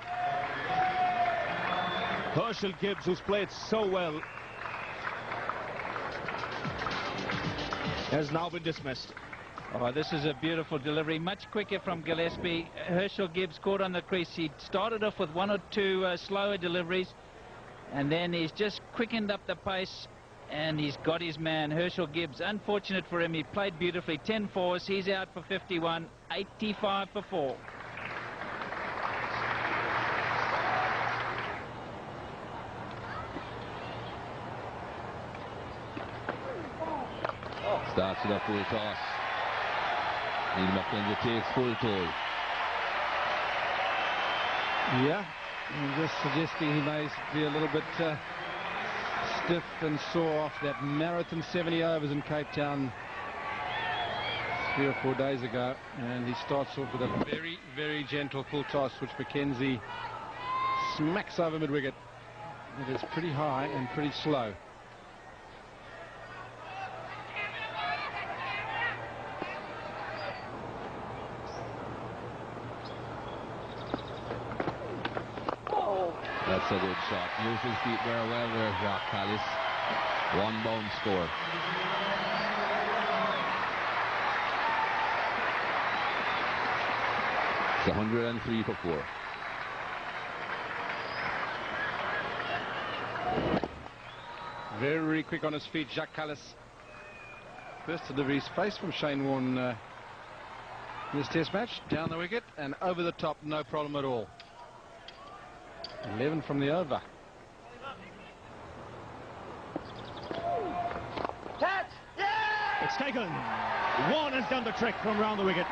Herschel Gibbs, who's played so well, has now been dismissed. Oh, this is a beautiful delivery, much quicker from Gillespie. Herschel Gibbs caught on the crease. He started off with 1 or 2 slower deliveries, and then he's just quickened up the pace, and he's got his man, Herschel Gibbs. Unfortunate for him, he played beautifully. 10 fours, he's out for 51, 85 for 4. Starts with a full toss. Neil McKenzie takes full toll. Yeah, I'm just suggesting he may be a little bit stiff and sore off that marathon 70 overs in Cape Town 3 or 4 days ago, and he starts off with a very, very gentle full toss, which Mackenzie smacks over mid-wicket. It is pretty high and pretty slow. That's a good shot. Used his feet very well there, Jacques Callis. 1 bound score. It's 103 for 4. Very quick on his feet, Jacques Callis. First delivery space from Shane Warne in this test match. Down the wicket and over the top, no problem at all. 11 from the over. It's taken. Warne has done the trick from round the wicket.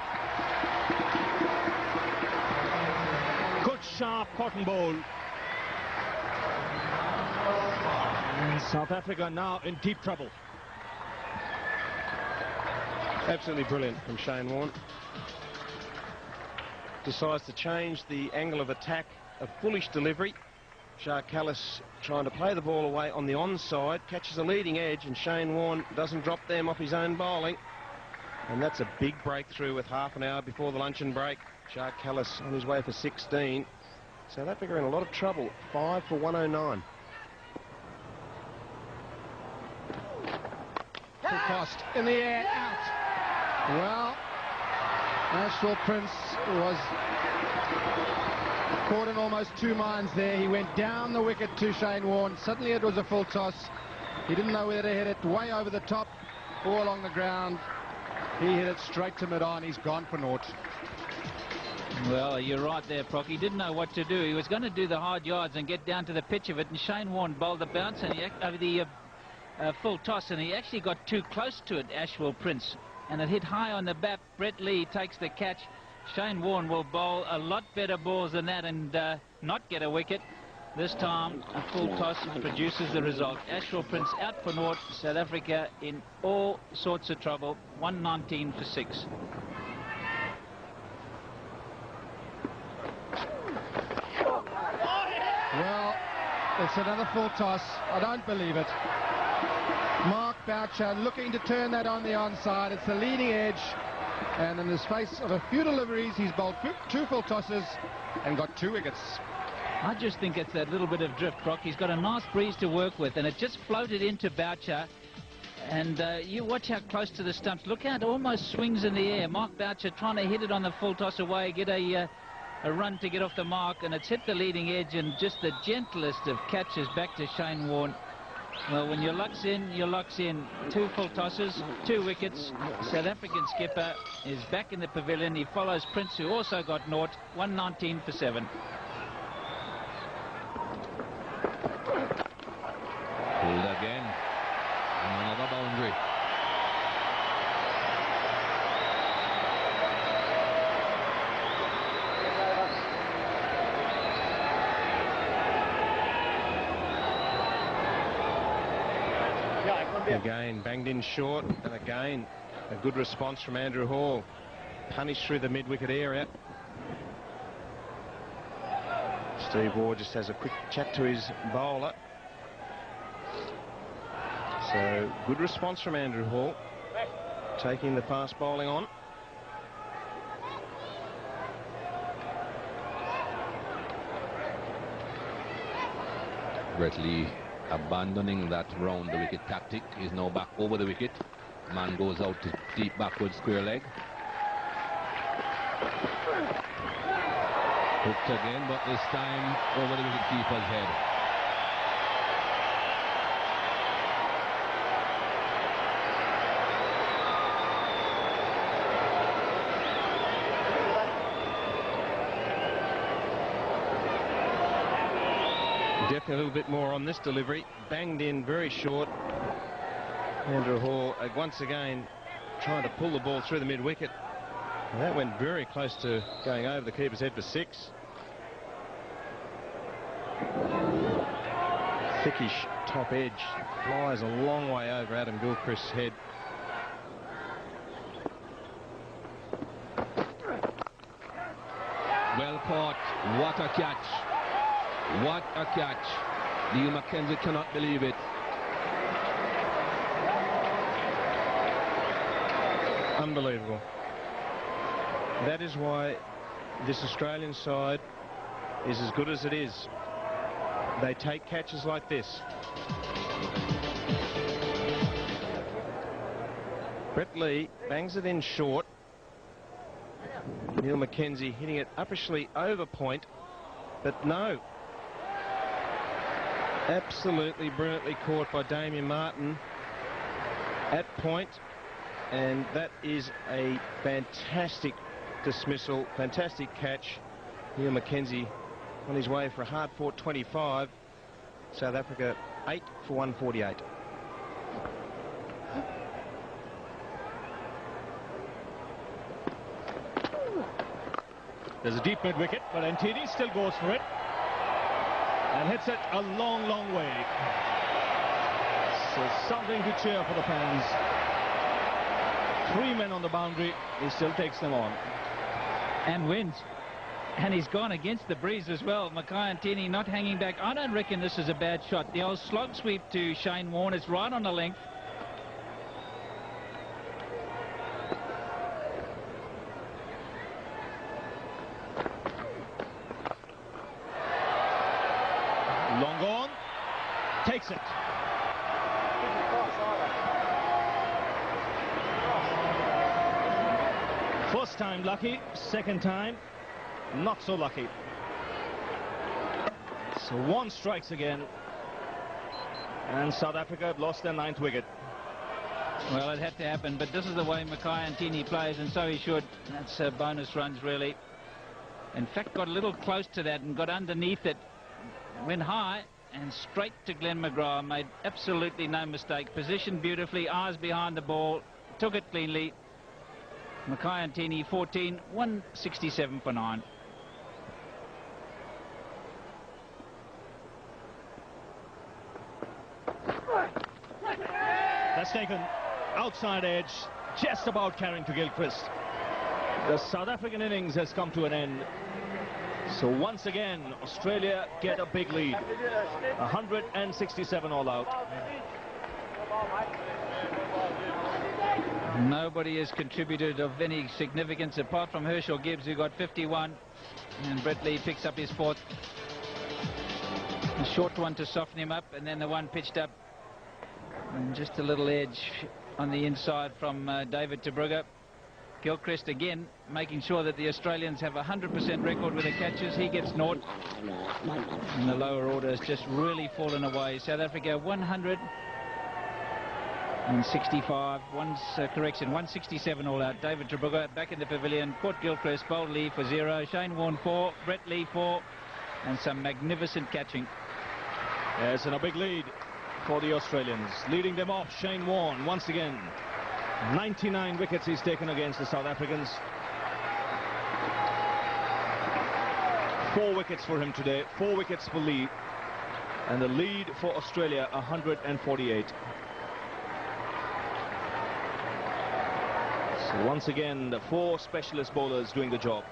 Good sharp cotton bowl. And South Africa now in deep trouble. Absolutely brilliant from Shane Warne. Decides to change the angle of attack. A foolish delivery. Jacques Callis trying to play the ball away on the onside, catches a leading edge, and Shane Warne doesn't drop them off his own bowling. And that's a big breakthrough with half an hour before the luncheon break. Jacques Callis on his way for 16. South Africa in a lot of trouble. 5 for 109. Full cost in the air, out. Well, Ashwell Prince was caught in almost 2 minds there. He went down the wicket to Shane Warne. Suddenly it was a full toss. He didn't know whether to hit it way over the top or along the ground. He hit it straight to mid-on. He's gone for naught. Well, you're right there, Proc. He didn't know what to do. He was going to do the hard yards and get down to the pitch of it, and Shane Warne bowled the bounce and over the full toss, and he actually got too close to it, Ashwell Prince, and it hit high on the bat. Brett Lee takes the catch. Shane Warne will bowl a lot better balls than that and not get a wicket. This time, a full toss produces the result. Ashwell Prince out for naught. South Africa in all sorts of trouble. 119 for 6. Well, it's another full toss. I don't believe it. Mark Boucher looking to turn that on the onside. It's the leading edge. And in the space of a few deliveries, he's bowled 2 full tosses and got 2 wickets. I just think it's that little bit of drift, Brock. He's got a nice breeze to work with, and it just floated into Boucher. And you watch how close to the stumps. Look how it almost swings in the air. Mark Boucher trying to hit it on the full toss away, get a run to get off the mark, and it's hit the leading edge, and just the gentlest of catches back to Shane Warne. Well, when your luck's in, your luck's in. 2 full tosses, 2 wickets. South African skipper is back in the pavilion. He follows Prince, who also got naught. 119 for 7. Pulled again. And another boundary. Again, banged in short, and again, a good response from Andrew Hall. Punished through the mid-wicket area. Steve Waugh just has a quick chat to his bowler. So, good response from Andrew Hall, taking the fast bowling on. Brett Lee abandoning that round the wicket tactic. He's now back over the wicket. Man goes out to deep backward square leg. Hooked again, but this time over the wicket keeper's head. Definitely a little bit more on this delivery. Banged in very short. Andrew Hall once again trying to pull the ball through the mid-wicket. And that went very close to going over the keeper's head for 6. Thickish top edge. Flies a long way over Adam Gilchrist's head. Well caught. What a catch. What a catch. Neil Mackenzie cannot believe it. Unbelievable. That is why this Australian side is as good as it is. They take catches like this. Brett Lee bangs it in short. Neil Mackenzie hitting it uppishly over point, but no. Absolutely brilliantly caught by Damien Martin at point, and that is a fantastic dismissal, fantastic catch. Neil Mackenzie on his way for a hard-fought 25. South Africa 8 for 148. There's a deep mid-wicket, but Ntini still goes for it and hits it a long, long way. So something to cheer for the fans. 3 men on the boundary, he still takes them on. And wins. And he's gone against the breeze as well. Mackay Ntini not hanging back. I don't reckon this is a bad shot. The old slog sweep to Shane Warne is right on the length. Long on, takes it. First time lucky, second time not so lucky. So Warne strikes again, and South Africa have lost their 9th wicket. Well, it had to happen, but this is the way Mackay Ntini plays, and so he should. That's bonus runs, really. In fact, got a little close to that and got underneath it. Went high and straight to Glenn McGrath. Made absolutely no mistake. Positioned beautifully, eyes behind the ball. Took it cleanly. Mackay Ntini 14, 167 for 9. That's taken outside edge, just about carrying to Gilchrist. The South African innings has come to an end. So once again, Australia get a big lead. 167 all out. Nobody has contributed of any significance apart from Herschel Gibbs, who got 51. And Brett Lee picks up his 4th. A short one to soften him up, and then the one pitched up. And just a little edge on the inside from David Tebrugge. Gilchrist again making sure that the Australians have a 100% record with the catches. He gets naught. And the lower order has just really fallen away. South Africa 165, 167 all out. David Tebrugge back in the pavilion, caught Gilchrist, bowled Lee for 0. Shane Warne 4, Brett Lee 4, and some magnificent catching. Yes, and a big lead for the Australians. Leading them off, Shane Warne once again. 99 wickets he's taken against the South Africans. 4 wickets for him today, 4 wickets for Lee. And the lead for Australia, 148. So once again, the 4 specialist bowlers doing the job.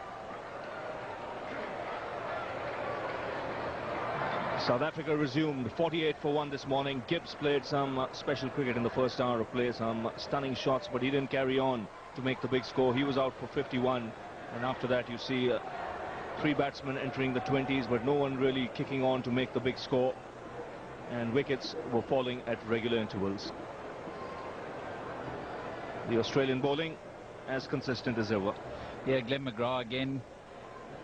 South Africa resumed 48 for 1 this morning. Gibbs played some special cricket in the first hour of play, some stunning shots, but he didn't carry on to make the big score. He was out for 51, and after that you see 3 batsmen entering the 20s, but no one really kicking on to make the big score, and wickets were falling at regular intervals. The Australian bowling as consistent as ever. Yeah, Glenn McGrath again.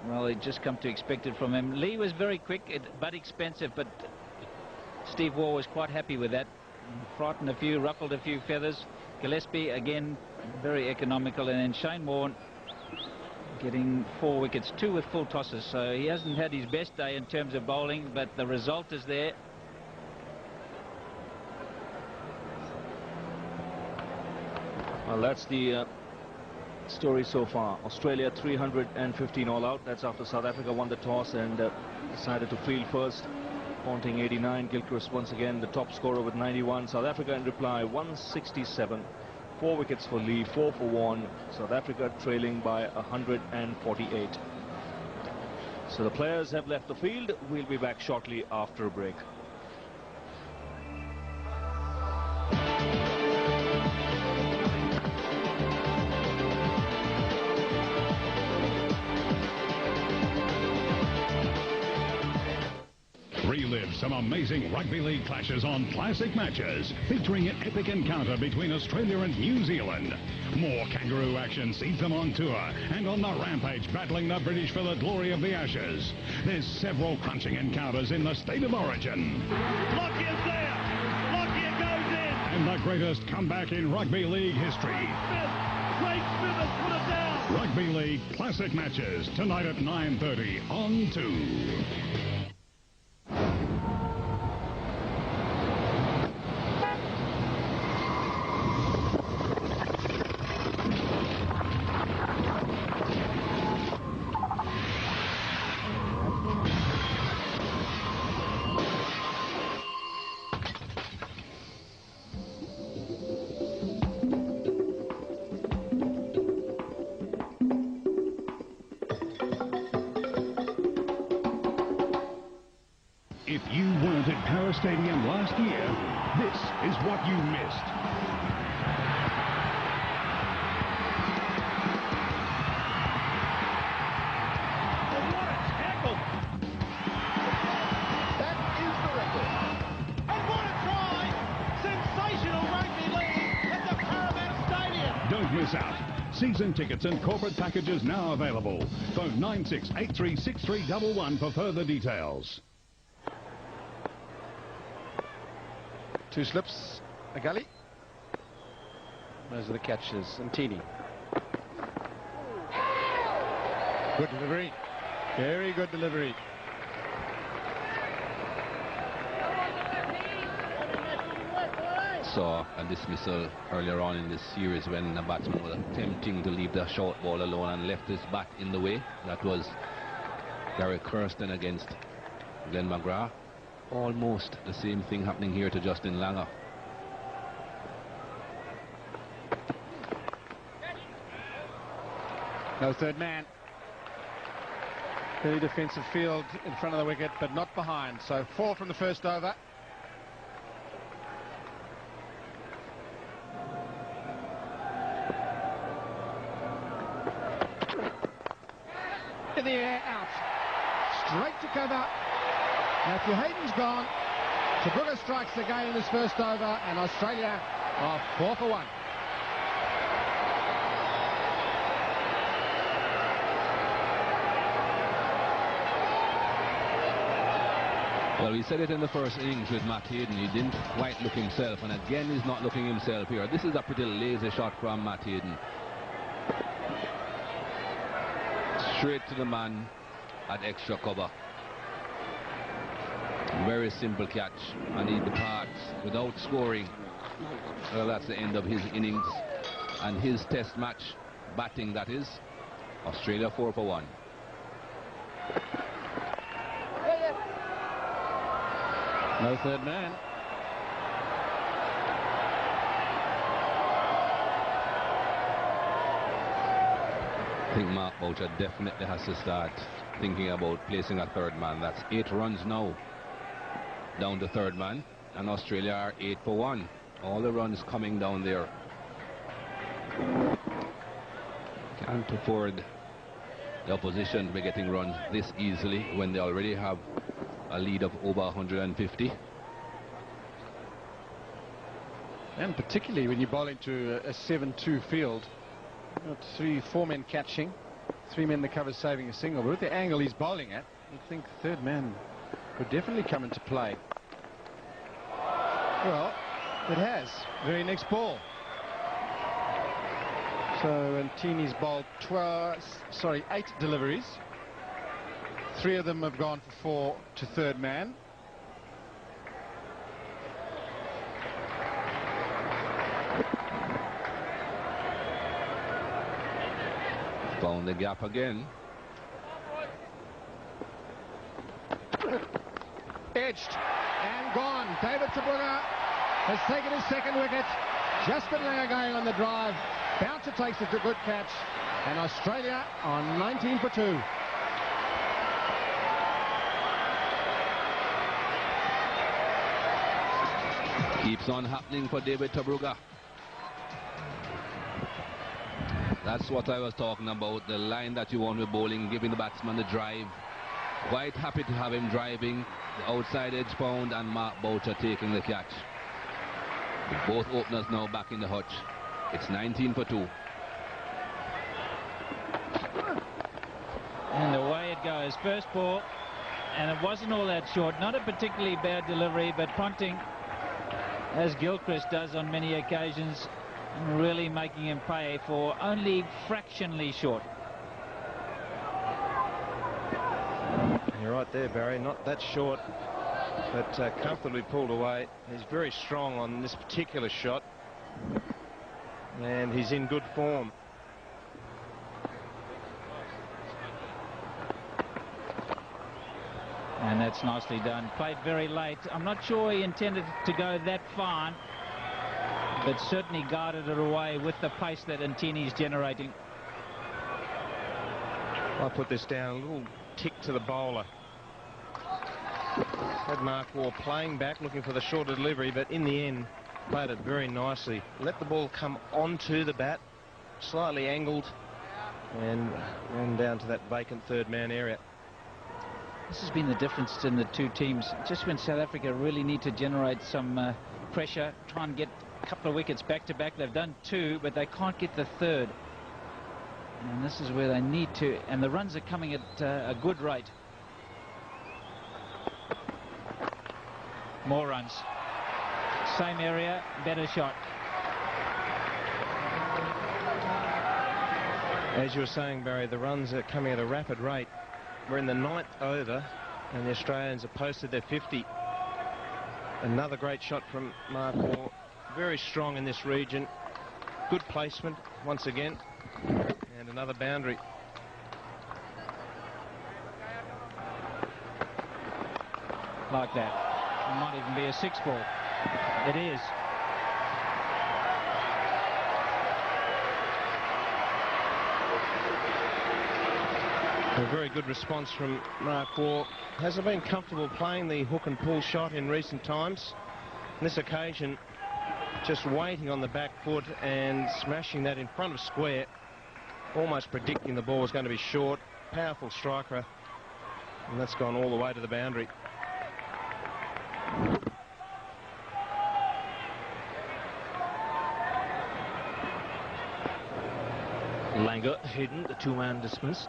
Well, he'd just come to expect it from him. Lee was very quick but expensive, but Steve Waugh was quite happy with that. Frightened a few, ruffled a few feathers. Gillespie again very economical, and then Shane Warne getting 4 wickets, 2 with full tosses. So he hasn't had his best day in terms of bowling, but the result is there. Well, that's the story so far. Australia 315 all out. That's after South Africa won the toss and decided to field first. Ponting 89. Gilchrist once again the top scorer with 91. South Africa in reply 167. 4 wickets for Lee, 4 for Warne. South Africa trailing by 148. So the players have left the field. We'll be back shortly after a break. Relive some amazing rugby league clashes on Classic Matches, featuring an epic encounter between Australia and New Zealand. More kangaroo action sees them on tour and on the rampage battling the British for the glory of the Ashes. There's several crunching encounters in the state of origin. Lockyer's there! Lockyer goes in! And the greatest comeback in rugby league history. Craig Smith has put it down! Rugby League Classic Matches, tonight at 9:30 on 2. If you weren't at Power Stadium last year, this is what you missed. And what a tackle! That is the record. And what a try! Sensational rugby league at the Parramatta Stadium. Don't miss out. Season tickets and corporate packages now available. Phone 96836311 for further details. 2 slips, a gully. Those are the catches. And Teeny. Good delivery. Very good delivery. Saw a dismissal earlier on in this series when the batsman was attempting to leave the short ball alone and left his bat in the way. That was Gary Kirsten against Glenn McGrath. Almost the same thing happening here to Justin Langer. No third man. Very defensive field in front of the wicket, but not behind. So 4 from the first over. In the air, out. Straight to cover. Matthew Hayden's gone. Tabuga strikes again in his first over, and Australia are 4 for 1. Well, we said it in the first innings with Matt Hayden. He didn't quite look himself, and again he's not looking himself here. This is a pretty lazy shot from Matt Hayden. Straight to the man at extra cover. Very simple catch, and he departs without scoring. Well, that's the end of his innings and his test match batting, that is. Australia 4 for 1. No third man. I think Mark Boucher definitely has to start thinking about placing a third man. That's 8 runs now down to third man, and Australia are 8 for 1. All the runs coming down there. Can't afford the opposition to be getting runs this easily when they already have a lead of over 150. And particularly when you bowl into a 7-2 field. Got 3-4 men catching, 3 men the cover saving a single. But with the angle he's bowling at, you'd think the third man could definitely come into play. Well, it has. Very next ball. So Antini's bowled 8 deliveries. 3 of them have gone for 4 to third man. Found the gap again. Edged and gone. David Tabuga has taken his second wicket. Justin Langer going on the drive. Bouncer takes it to good catch. And Australia on 19 for 2. Keeps on happening for David Tabuga. That's what I was talking about, the line that you want with bowling, giving the batsman the drive. Quite happy to have him driving, the outside edge pound, and Mark Boucher taking the catch. With both openers now back in the hutch. It's 19 for 2. And away it goes. First ball, and it wasn't all that short. Not a particularly bad delivery, but Ponting, as Gilchrist does on many occasions, really making him pay for only fractionally short. You're right there, Barry. Not that short, but comfortably pulled away. He's very strong on this particular shot, and he's in good form. And that's nicely done. Played very late. I'm not sure he intended to go that far, but certainly guarded it away with the pace that Antini's generating. I'll put this down, a little tick to the bowler. Had Mark Waugh playing back, looking for the shorter delivery, but in the end, played it very nicely. Let the ball come onto the bat, slightly angled, and ran down to that vacant third man area. This has been the difference in the two teams. Just when South Africa really need to generate some pressure, try and get a couple of wickets back to back. They've done 2, but they can't get the third. And this is where they need to, and the runs are coming at a good rate. More runs. Same area, better shot. As you were saying, Barry, the runs are coming at a rapid rate. We're in the 9th over, and the Australians have posted their 50. Another great shot from Mark Waugh. Very strong in this region. Good placement once again. And another boundary. Like that. It might even be a 6 ball. It is. A very good response from Mark Waugh. Hasn't been comfortable playing the hook and pull shot in recent times. On this occasion, just waiting on the back foot and smashing that in front of square, almost predicting the ball was going to be short. Powerful striker, and that's gone all the way to the boundary. Langer hidden, the 2-man dismissed.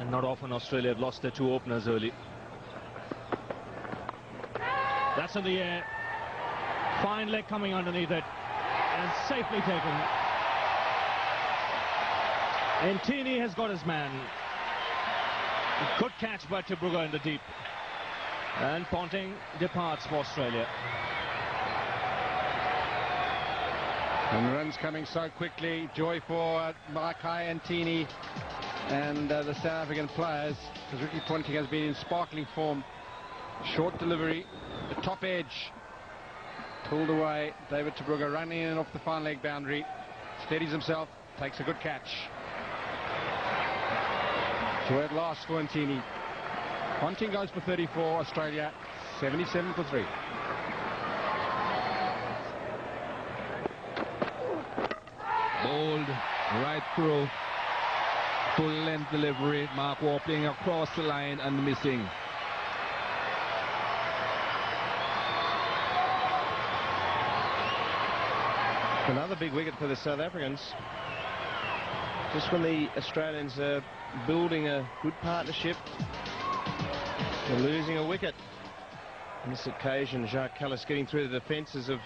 And not often Australia have lost their 2 openers early. That's in the air. Fine leg coming underneath it. And safely taken. Antini has got his man. Good catch by Tabuga in the deep. And Ponting departs for Australia. And runs coming so quickly. Joy for Makai Antini and the South African players, because Ricky Ponting has been in sparkling form. Short delivery, the top edge, pulled away. David Tabuga running in off the fine leg boundary, steadies himself, takes a good catch. Joy at last for Antini. Ponting goes for 34, Australia 77 for 3. Bold, right through. Full length delivery. Mark Waugh playing across the line and missing. Another big wicket for the South Africans. Just when the Australians are building a good partnership, they're losing a wicket. On this occasion, Jacques Kallis getting through the defences of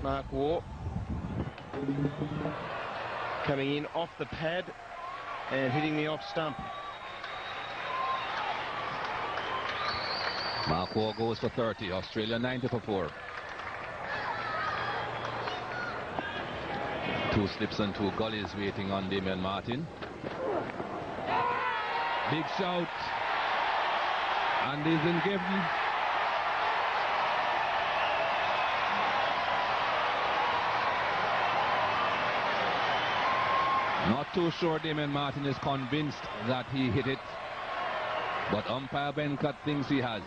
Mark Waugh. Coming in off the pad and hitting the off stump. Mark Waugh goes for 30. Australia 90 for 4. 2 slips and 2 gullies waiting on Damian Martin. Big shout. And he's been given. Not too sure Damien Martin is convinced that he hit it, but umpire Venkat thinks he has.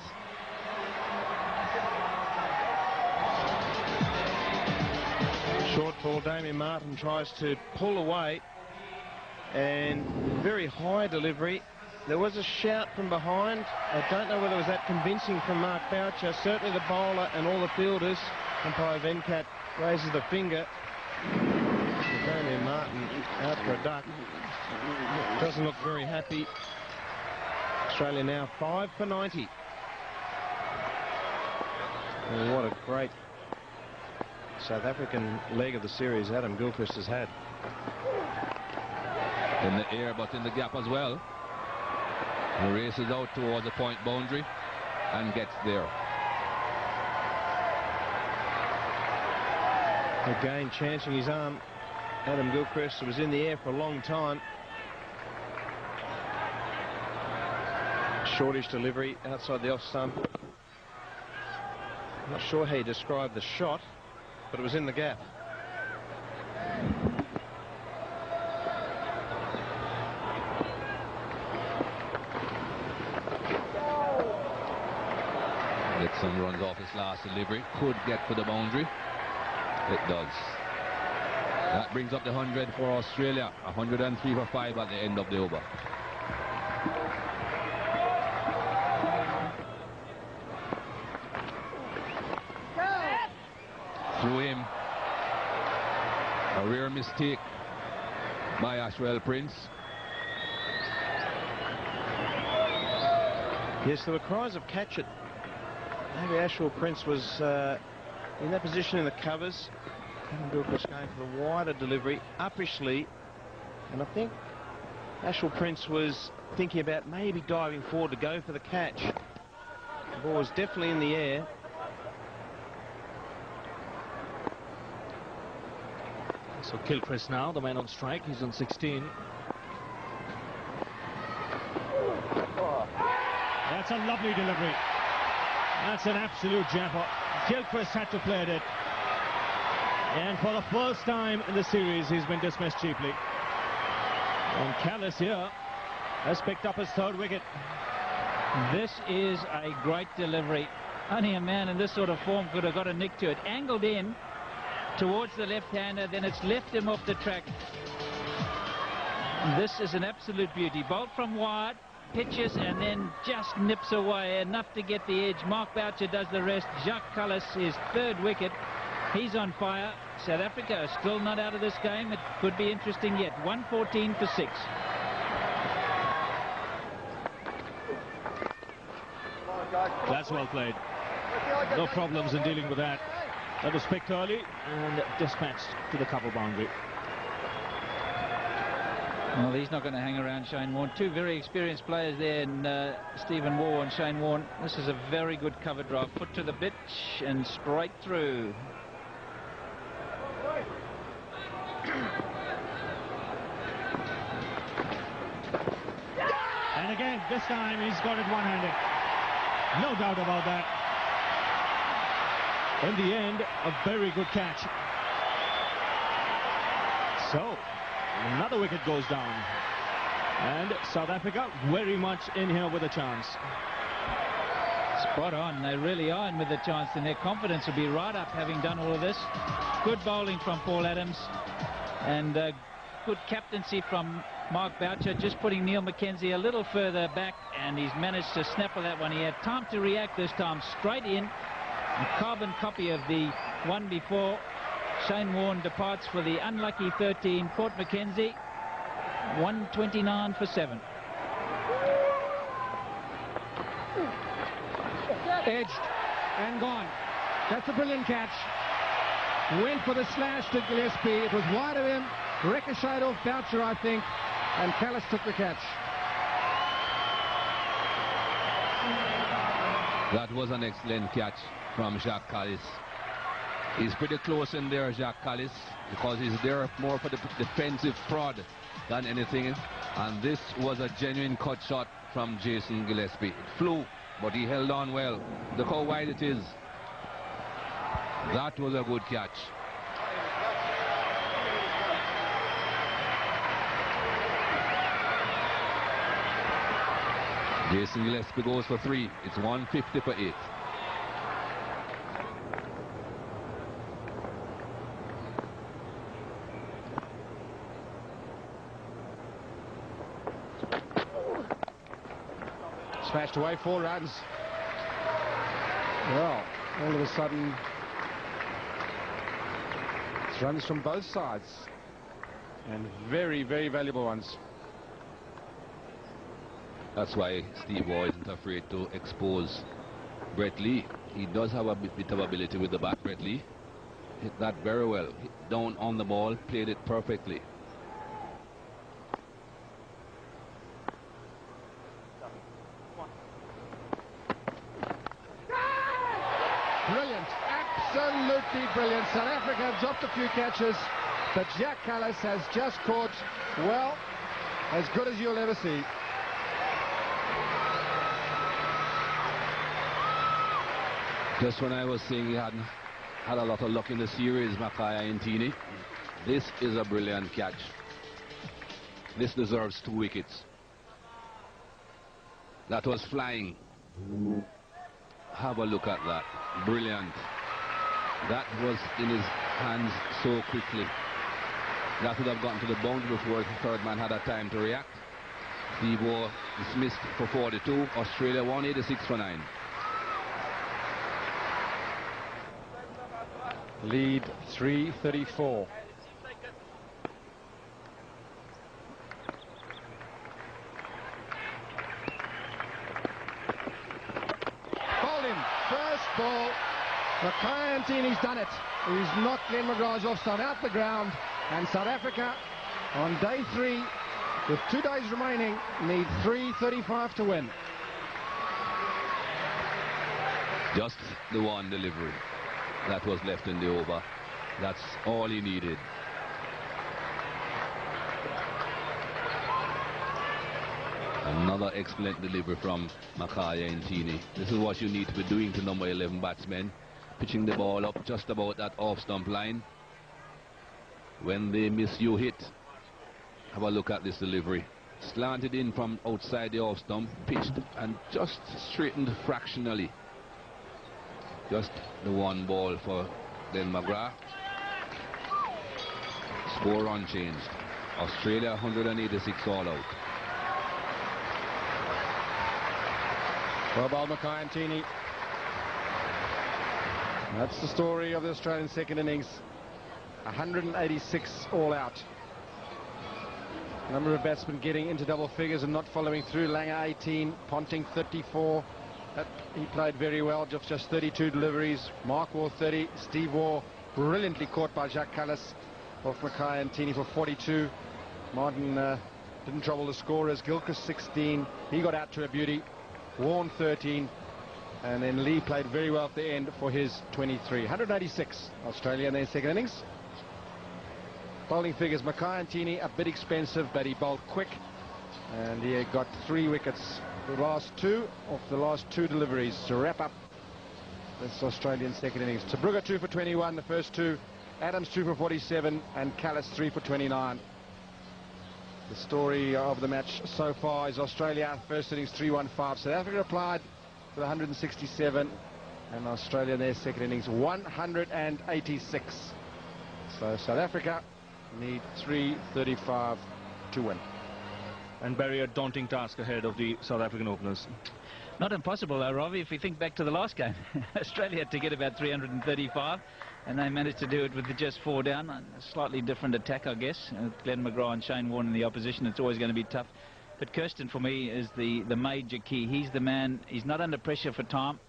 Short ball, Damien Martin tries to pull away, and very high delivery. There was a shout from behind. I don't know whether it was that convincing from Mark Boucher. Certainly the bowler and all the fielders. Umpire Venkat raises the finger. Damien Martin out for a duck. Doesn't look very happy. Australia now 5 for 90. Oh, what a great South African leg of the series Adam Gilchrist has had. In the air, but in the gap as well. He races out towards the point boundary and gets there. Again, chancing his arm. Adam Gilchrist was in the air for a long time. Shortish delivery outside the off stump. Not sure how you describe the shot, but it was in the gap. Dixon runs off his last delivery. Could get to the boundary. It does. That brings up the 100 for Australia. 103 for 5 at the end of the over. Through him. A rare mistake by Ashwell Prince. Yes, there were cries of catch it. Maybe Ashwell Prince was in that position in the covers. Adam Gilchrist going for the wider delivery, uppishly, and I think Ashwell Prince was thinking about maybe diving forward to go for the catch. The ball was definitely in the air. So Gilchrist now, the man on strike, he's on 16. That's a lovely delivery. That's an absolute jumper. Gilchrist had to play it. And for the first time in the series, he's been dismissed cheaply. And Callis here has picked up his 3rd wicket. This is a great delivery. Only a man in this sort of form could have got a nick to it. Angled in towards the left-hander, then it's left him off the track. This is an absolute beauty. Bolt from wide, pitches, and then just nips away enough to get the edge. Mark Boucher does the rest. Jacques Callis, his 3rd wicket. He's on fire. South Africa are still not out of this game. It could be interesting yet. 114 for 6. That's well played. No problems in dealing with that. That was picked early and dispatched to the cover boundary. Well, he's not going to hang around Shane Warne. Two very experienced players there, in Stephen Waugh and Shane Warne. This is a very good cover drive. Foot to the pitch and straight through. And again, this time he's got it one-handed. No doubt about that. In the end, a very good catch. So, another wicket goes down. And South Africa very much in here with a chance. Spot on. They really are in with a chance, and their confidence will be right up having done all of this. Good bowling from Paul Adams, and good captaincy from Mark Boucher, just putting Neil McKenzie a little further back, and he's managed to snaffle that one. He had time to react this time, straight in. A carbon copy of the one before. Shane Warne departs for the unlucky 13. Port McKenzie, 129 for 7. Edged and gone. That's a brilliant catch. Went for the slash to Gillespie. It was wide of him. Ricocheted off Boucher, I think. And Callis took the catch. That was an excellent catch from Jacques Callis. He's pretty close in there, Jacques Callis, because he's there more for the defensive prod than anything. And this was a genuine cut shot from Jason Gillespie. It flew, but he held on well. Look how wide it is. That was a good catch. Jason Gillespie goes for 3. It's 150 for 8. Smashed away, 4 runs. Well, all of a sudden, it's runs from both sides. And very, very valuable ones. That's why Steve Waugh isn't afraid to expose Brett Lee. He does have a bit of ability with the bat, Brett Lee. Hit that very well. Hit down on the ball, played it perfectly. Brilliant, absolutely brilliant. South Africa dropped a few catches, but Jack Callis has just caught, well, as good as you'll ever see. Just when I was saying he hadn't had a lot of luck in the series, Makaya Intini, this is a brilliant catch. This deserves 2 wickets. That was flying. Have a look at that. Brilliant. That was in his hands so quickly. That would have gotten to the boundary before the third man had a time to react. Steve Waugh dismissed for 42. Australia 186 for 9. Lead 334. Bowled in. First ball. Makayantini's done it. He's knocked Glenn McGrath's offside out the ground. And South Africa on day 3, with 2 days remaining, need 335 to win. Just the one delivery that was left in the over. That's all he needed. Another excellent delivery from Makaya Intini. This is what you need to be doing to number 11 batsmen. Pitching the ball up just about that off-stump line. When they miss, you hit. Have a look at this delivery. Slanted in from outside the off-stump, pitched and just straightened fractionally. Just the one ball for Glenn McGrath. Score unchanged. Australia 186 all out. Well bowled, Makayantini. That's the story of the Australian second innings. 186 all out. Number of batsmen getting into double figures and not following through. Langer 18, Ponting 34. He played very well, just 32 deliveries. Mark Waugh 30. Steve Waugh brilliantly caught by Jacques Callis off Makayantini for 42. Martin didn't trouble the scorers. Gilchrist 16. He got out to a beauty. Warren 13. And then Lee played very well at the end for his 23. 186 Australia in their second innings. Bowling figures, Makayantini a bit expensive, but he bowled quick. And he got 3 wickets. The last 2 of the last 2 deliveries to wrap up this Australian second innings. Tabruga 2 for 21, the first 2. Adams 2 for 47, and Callis 3 for 29. The story of the match so far is Australia first innings 315. South Africa applied with 167, and Australia in their second innings 186. So South Africa need 335 to win. And Barry, a daunting task ahead of the South African openers. Not impossible, though, Robbie, if we think back to the last game. Australia had to get about 335, and they managed to do it with just 4 down. A slightly different attack, I guess. Glenn McGrath and Shane Warne in the opposition. It's always going to be tough. But Kirsten, for me, is the major key. He's the man. He's not under pressure for time.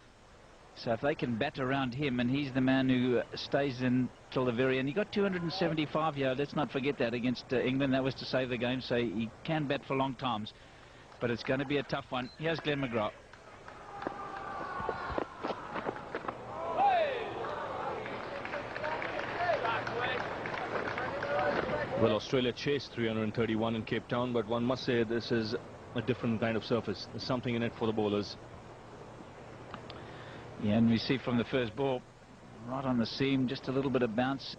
So if they can bat around him, and he's the man who stays in till the very end. He got 275 here. Let's not forget that against England. That was to save the game. So he can bat for long times. But it's going to be a tough one. Here's Glenn McGrath. Well, Australia chased 331 in Cape Town, but one must say this is a different kind of surface. There's something in it for the bowlers. Yeah, and we see from the first ball, right on the seam, just a little bit of bounce.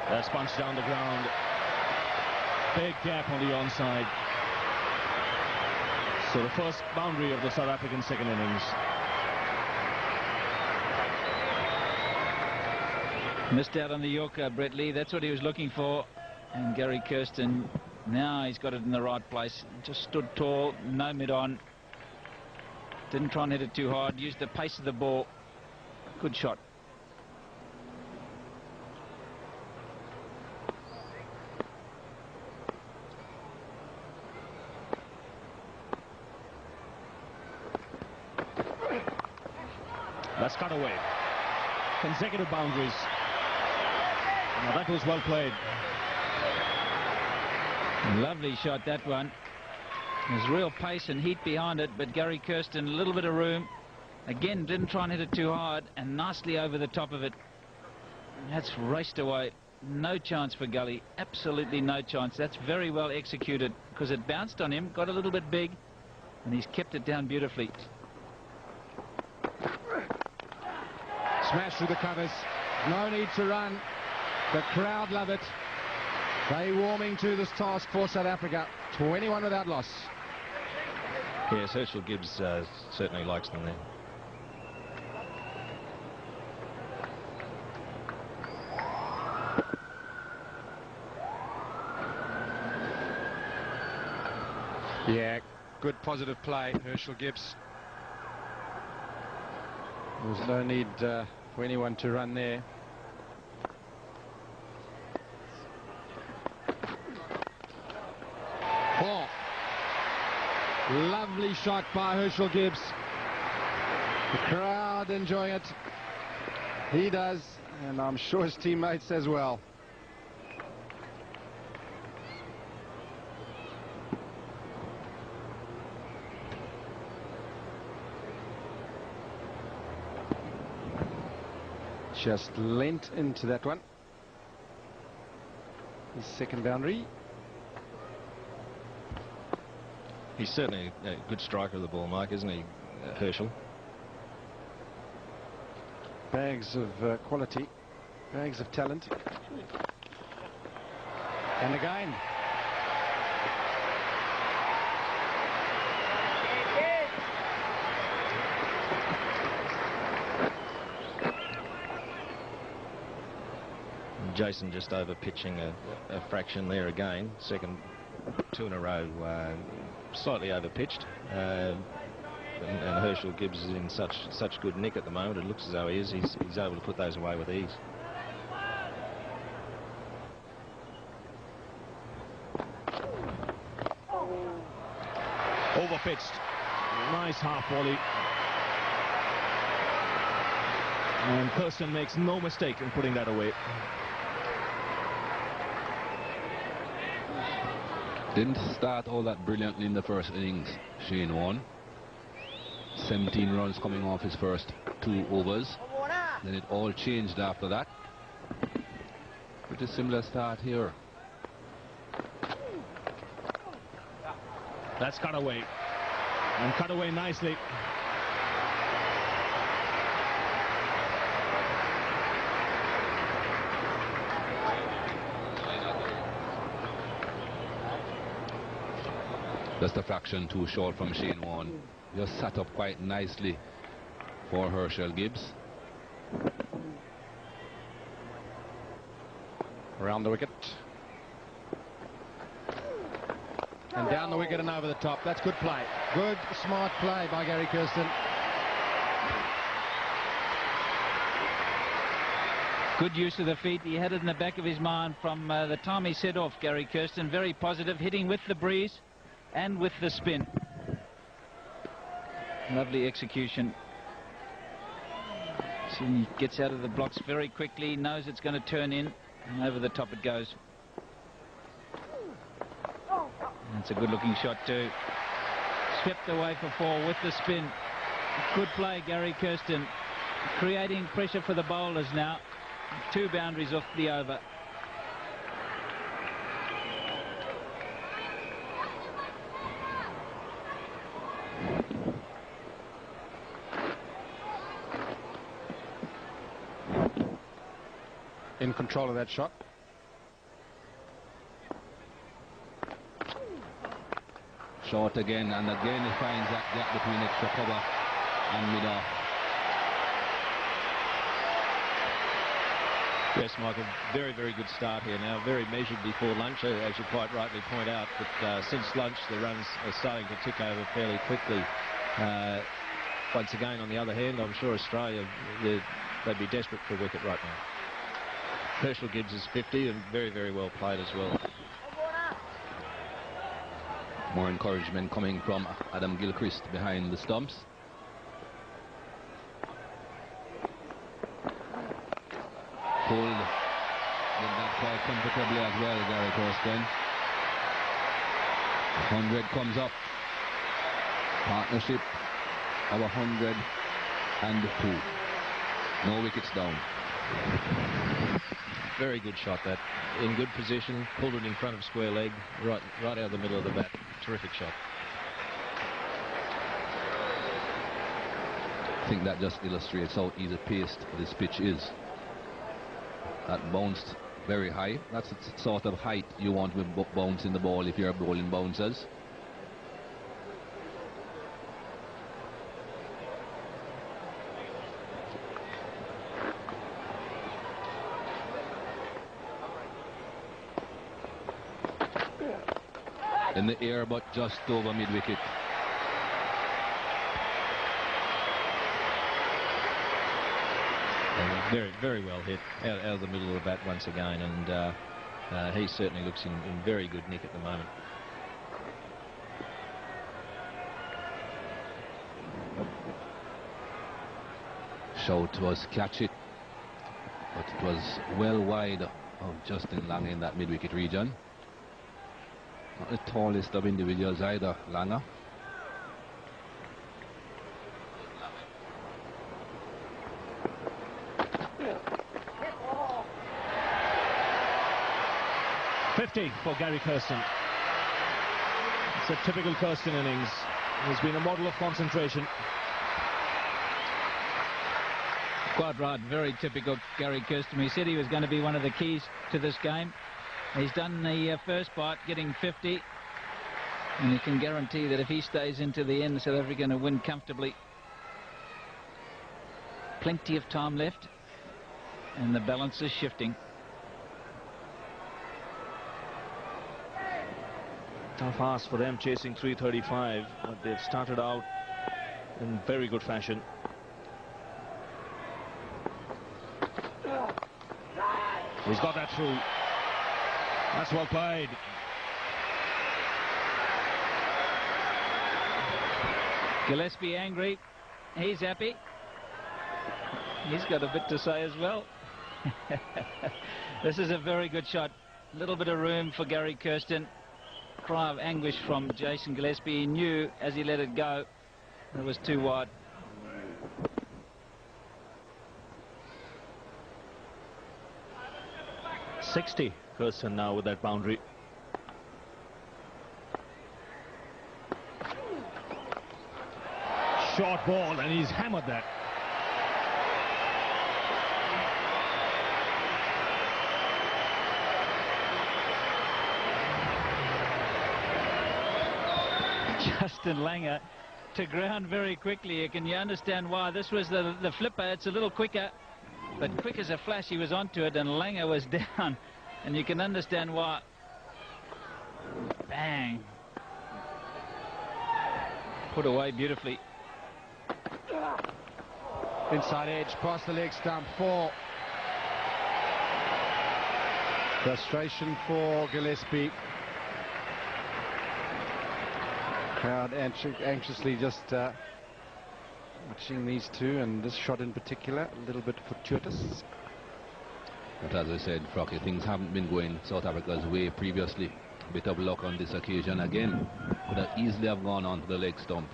That's punched down the ground. Big gap on the onside. So the first boundary of the South African second innings. Missed out on the Yorker, Brett Lee. That's what he was looking for. And Gary Kirsten, now he's got it in the right place. Just stood tall, no mid-on. Didn't try and hit it too hard. Used the pace of the ball. Good shot. That's cut away. Consecutive boundaries. Now that was well played. Lovely shot, that one. There's real pace and heat behind it, but Gary Kirsten, a little bit of room. Again, didn't try and hit it too hard, and nicely over the top of it. That's raced away. No chance for Gully. Absolutely no chance. That's very well executed, because it bounced on him, got a little bit big, and he's kept it down beautifully. Smash through the covers. No need to run. The crowd love it. They warming to this task for South Africa. 21 without loss. Yes, Herschel Gibbs certainly likes them there. Yeah, good positive play, Herschel Gibbs. There's no need for anyone to run there. Oh, lovely shot by Herschel Gibbs. The crowd enjoying it. He does, and I'm sure his teammates as well. Just leant into that one. His second boundary. He's certainly a good striker of the ball, Mike, isn't he, Herschel? Bags of quality, bags of talent. And again. Jason just over pitching a fraction there again. Second two in a row, slightly over pitched. And Herschel Gibbs is in such good nick at the moment. It looks as though he is. He's able to put those away with ease. Overpitched. Nice half volley. And Kirsten makes no mistake in putting that away. Didn't start all that brilliantly in the first innings, Shane Warne. 17 runs coming off his first 2 overs. Then it all changed after that. Pretty similar start here. That's cut away. And cut away nicely. Just a fraction too short from Shane Warne. Just sat up quite nicely for Herschel Gibbs. Around the wicket. And down the wicket and over the top. That's good play. Good, smart play by Gary Kirsten. Good use of the feet. He had it in the back of his mind from the time he set off, Gary Kirsten. Very positive, hitting with the breeze and with the spin. Lovely execution. See, he gets out of the blocks very quickly, knows it's going to turn in, and over the top it goes. That's a good looking shot too. Swept away for 4 with the spin. Good play, Gary Kirsten. Creating pressure for the bowlers now. 2 boundaries off the over. In control of that shot. Short again, and again he finds that gap between extra cover and mid-off. Yes, Michael, very, very good start here now. Very measured before lunch, as you quite rightly point out. But since lunch, the runs are starting to tick over fairly quickly. Once again, on the other hand, I'm sure Australia, they'd be desperate for a wicket right now. Herschel Gibbs is 50 and very, very well played as well. More encouragement coming from Adam Gilchrist behind the stumps. Pulled. Did that quite comfortably as well, Gary Kirsten. 100 comes up. Partnership of 102. No wickets down. Very good shot, that. In good position, pulled it in front of square leg, right out of the middle of the bat. Terrific shot. I think that just illustrates how easy paced this pitch is. That bounced very high. That's the sort of height you want with bouncing the ball if you're bowling bouncers. In the air, but just over mid-wicket. Very, very well hit out of the middle of the bat once again, and he certainly looks in very good nick at the moment. Shout was catch it, but it was well wide of Justin Lange in that mid-wicket region. Not the tallest of individuals either, Lange. For Gary Kirsten. It's a typical Kirsten innings. He's been a model of concentration. Quite right, very typical Gary Kirsten. He said he was going to be one of the keys to this game. He's done the first bite, getting 50, and he can guarantee that if he stays into the end, South Africa going to win comfortably. Plenty of time left, and the balance is shifting. Tough ask for them, chasing 335, but they've started out in very good fashion. He's got that through. That's well played. Gillespie angry. He's happy. He's got a bit to say as well. This is a very good shot. A little bit of room for Gary Kirsten. Cry of anguish from Jason Gillespie. He knew as he let it go it was too wide. .60 Kirsten now with that boundary. Short ball, and he's hammered that. Justin Lange to ground very quickly. Can you understand why? This was the flipper. It's a little quicker, but quick as a flash he was onto it, and Lange was down, and you can understand why. Bang. Put away beautifully. Inside edge, past the leg stump, 4. Frustration for Gillespie. Crowd anxiously just watching these two, and this shot in particular a little bit fortuitous. But as I said, Frocky, things haven't been going South Africa's way previously. A bit of luck on this occasion again. Could have easily have gone onto the leg stump.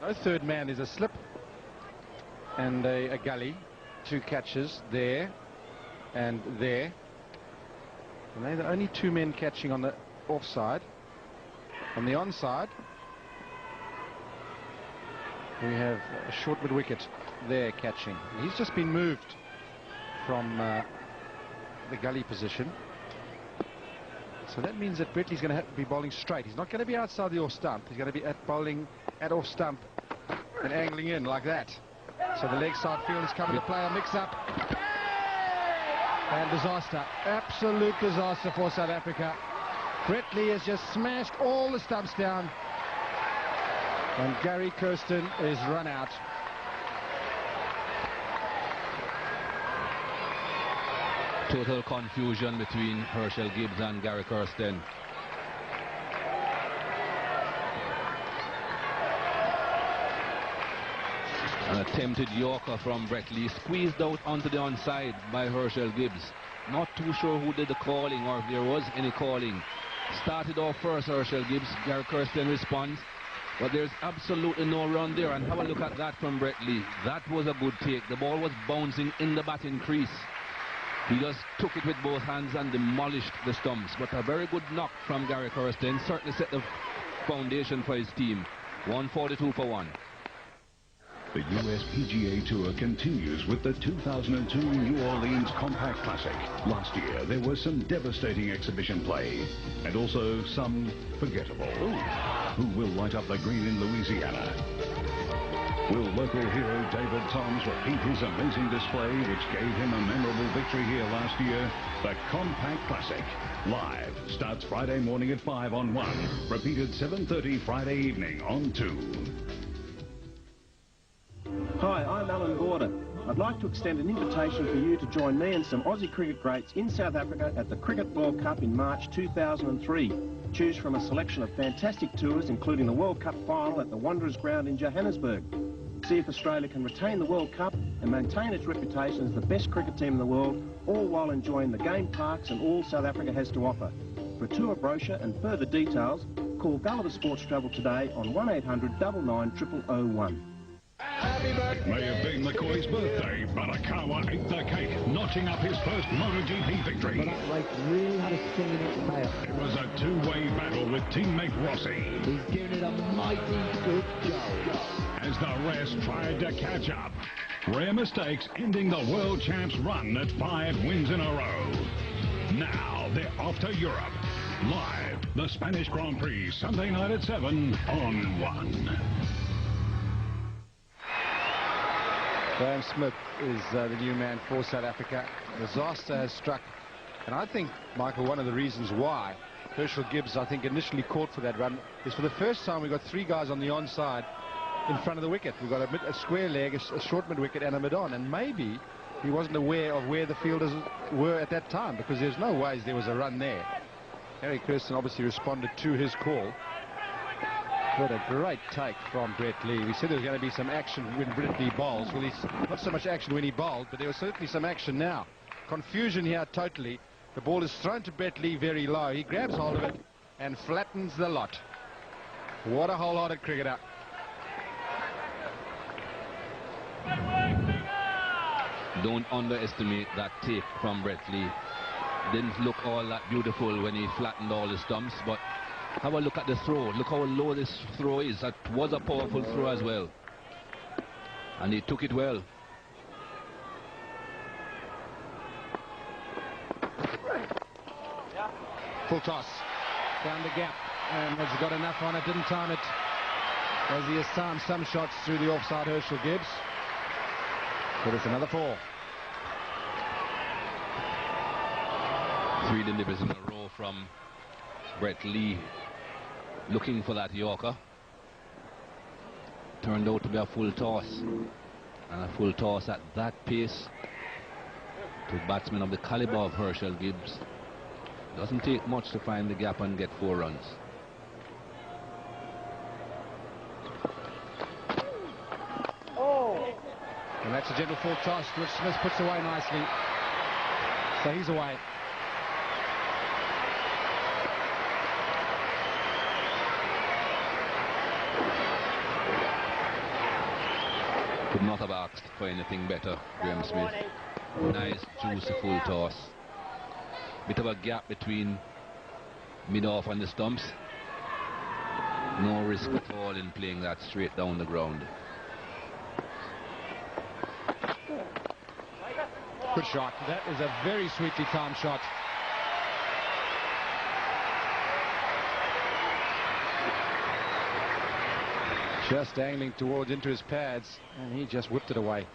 No third man. Is a slip and a gully. 2 catches there and there. And they're the only 2 men catching on the offside. On the onside, we have a short mid-wicket there catching. He's just been moved from the gully position. So that means that Bretley's going to have to be bowling straight. He's not going to be outside the off stump. He's going to be bowling at off stump and angling in like that. So the leg side field is coming to play a mix-up. And disaster. Absolute disaster for South Africa. Bretley has just smashed all the stumps down. And Gary Kirsten is run out. Total confusion between Herschel Gibbs and Gary Kirsten. An attempted Yorker from Bretley, squeezed out onto the onside by Herschel Gibbs. Not too sure who did the calling or if there was any calling. Started off first, Herschel Gibbs. Gary Kirsten responds. But there's absolutely no run there. And have a look at that from Bretley. That was a good take. The ball was bouncing in the batting crease. He just took it with both hands and demolished the stumps. But a very good knock from Gary Kirsten. Certainly set the foundation for his team. 142 for 1. The US PGA Tour continues with the 2002 New Orleans Compact Classic. Last year, there was some devastating exhibition play, and also some forgettable. Who will light up the green in Louisiana? Will local hero David Toms repeat his amazing display, which gave him a memorable victory here last year? The Compact Classic, live, starts Friday morning at 5 on 1, repeated 7:30 Friday evening on 2. Hi, I'm Alan Border. I'd like to extend an invitation for you to join me and some Aussie cricket greats in South Africa at the Cricket World Cup in March 2003. Choose from a selection of fantastic tours, including the World Cup final at the Wanderers Ground in Johannesburg. See if Australia can retain the World Cup and maintain its reputation as the best cricket team in the world, all while enjoying the game parks and all South Africa has to offer. For a tour brochure and further details, call Gulliver Sports Travel today on 1800 99 0001. It may have been McCoy's birthday, but Akawa ate the cake, notching up his first MotoGP victory. But that race really had a sting in its tail. It was a two-way battle with teammate Rossi. He's giving it a mighty good go. As the rest tried to catch up. Rare mistakes ending the world champs' run at 5 wins in a row. Now they're off to Europe. Live, the Spanish Grand Prix, Sunday night at 7 on 1. Graham Smith is the new man for South Africa. Disaster has struck. And I think, Michael, one of the reasons why Herschel Gibbs, I think, initially caught for that run is for the first time we got 3 guys on the onside in front of the wicket. We've got a square leg, a short mid-wicket and a mid-on. And maybe he wasn't aware of where the fielders were at that time, because there's no ways there was a run there. Harry Kirsten obviously responded to his call. What a great take from Brett Lee. We said there was going to be some action when Brett Lee bowls. Well, he's not so much action when he bowled, but there was certainly some action now. Confusion here totally. The ball is thrown to Brett Lee very low. He grabs hold of it and flattens the lot. What a wholehearted cricketer. Don't underestimate that take from Brett Lee. Didn't look all that beautiful when he flattened all the stumps, but have a look at the throw. Look how low this throw is. That was a powerful throw as well. And he took it well. Full toss. Found the gap. And has got enough on it. Didn't time it. As he has timed some shots through the offside, Herschel Gibbs. But it's another 4. 3 deliveries in a row from Brett Lee, looking for that Yorker. Turned out to be a full toss, and a full toss at that pace to batsmen of the caliber of Herschel Gibbs. Doesn't take much to find the gap and get 4 runs. And that's a gentle full toss, which Smith puts away nicely. So he's away. Could not have asked for anything better, Graham Smith. Nice, juicy full toss. Bit of a gap between mid-off and the stumps. No risk at all in playing that straight down the ground. Good shot. That is a very sweetly timed shot. Just angling towards into his pads, and he just whipped it away.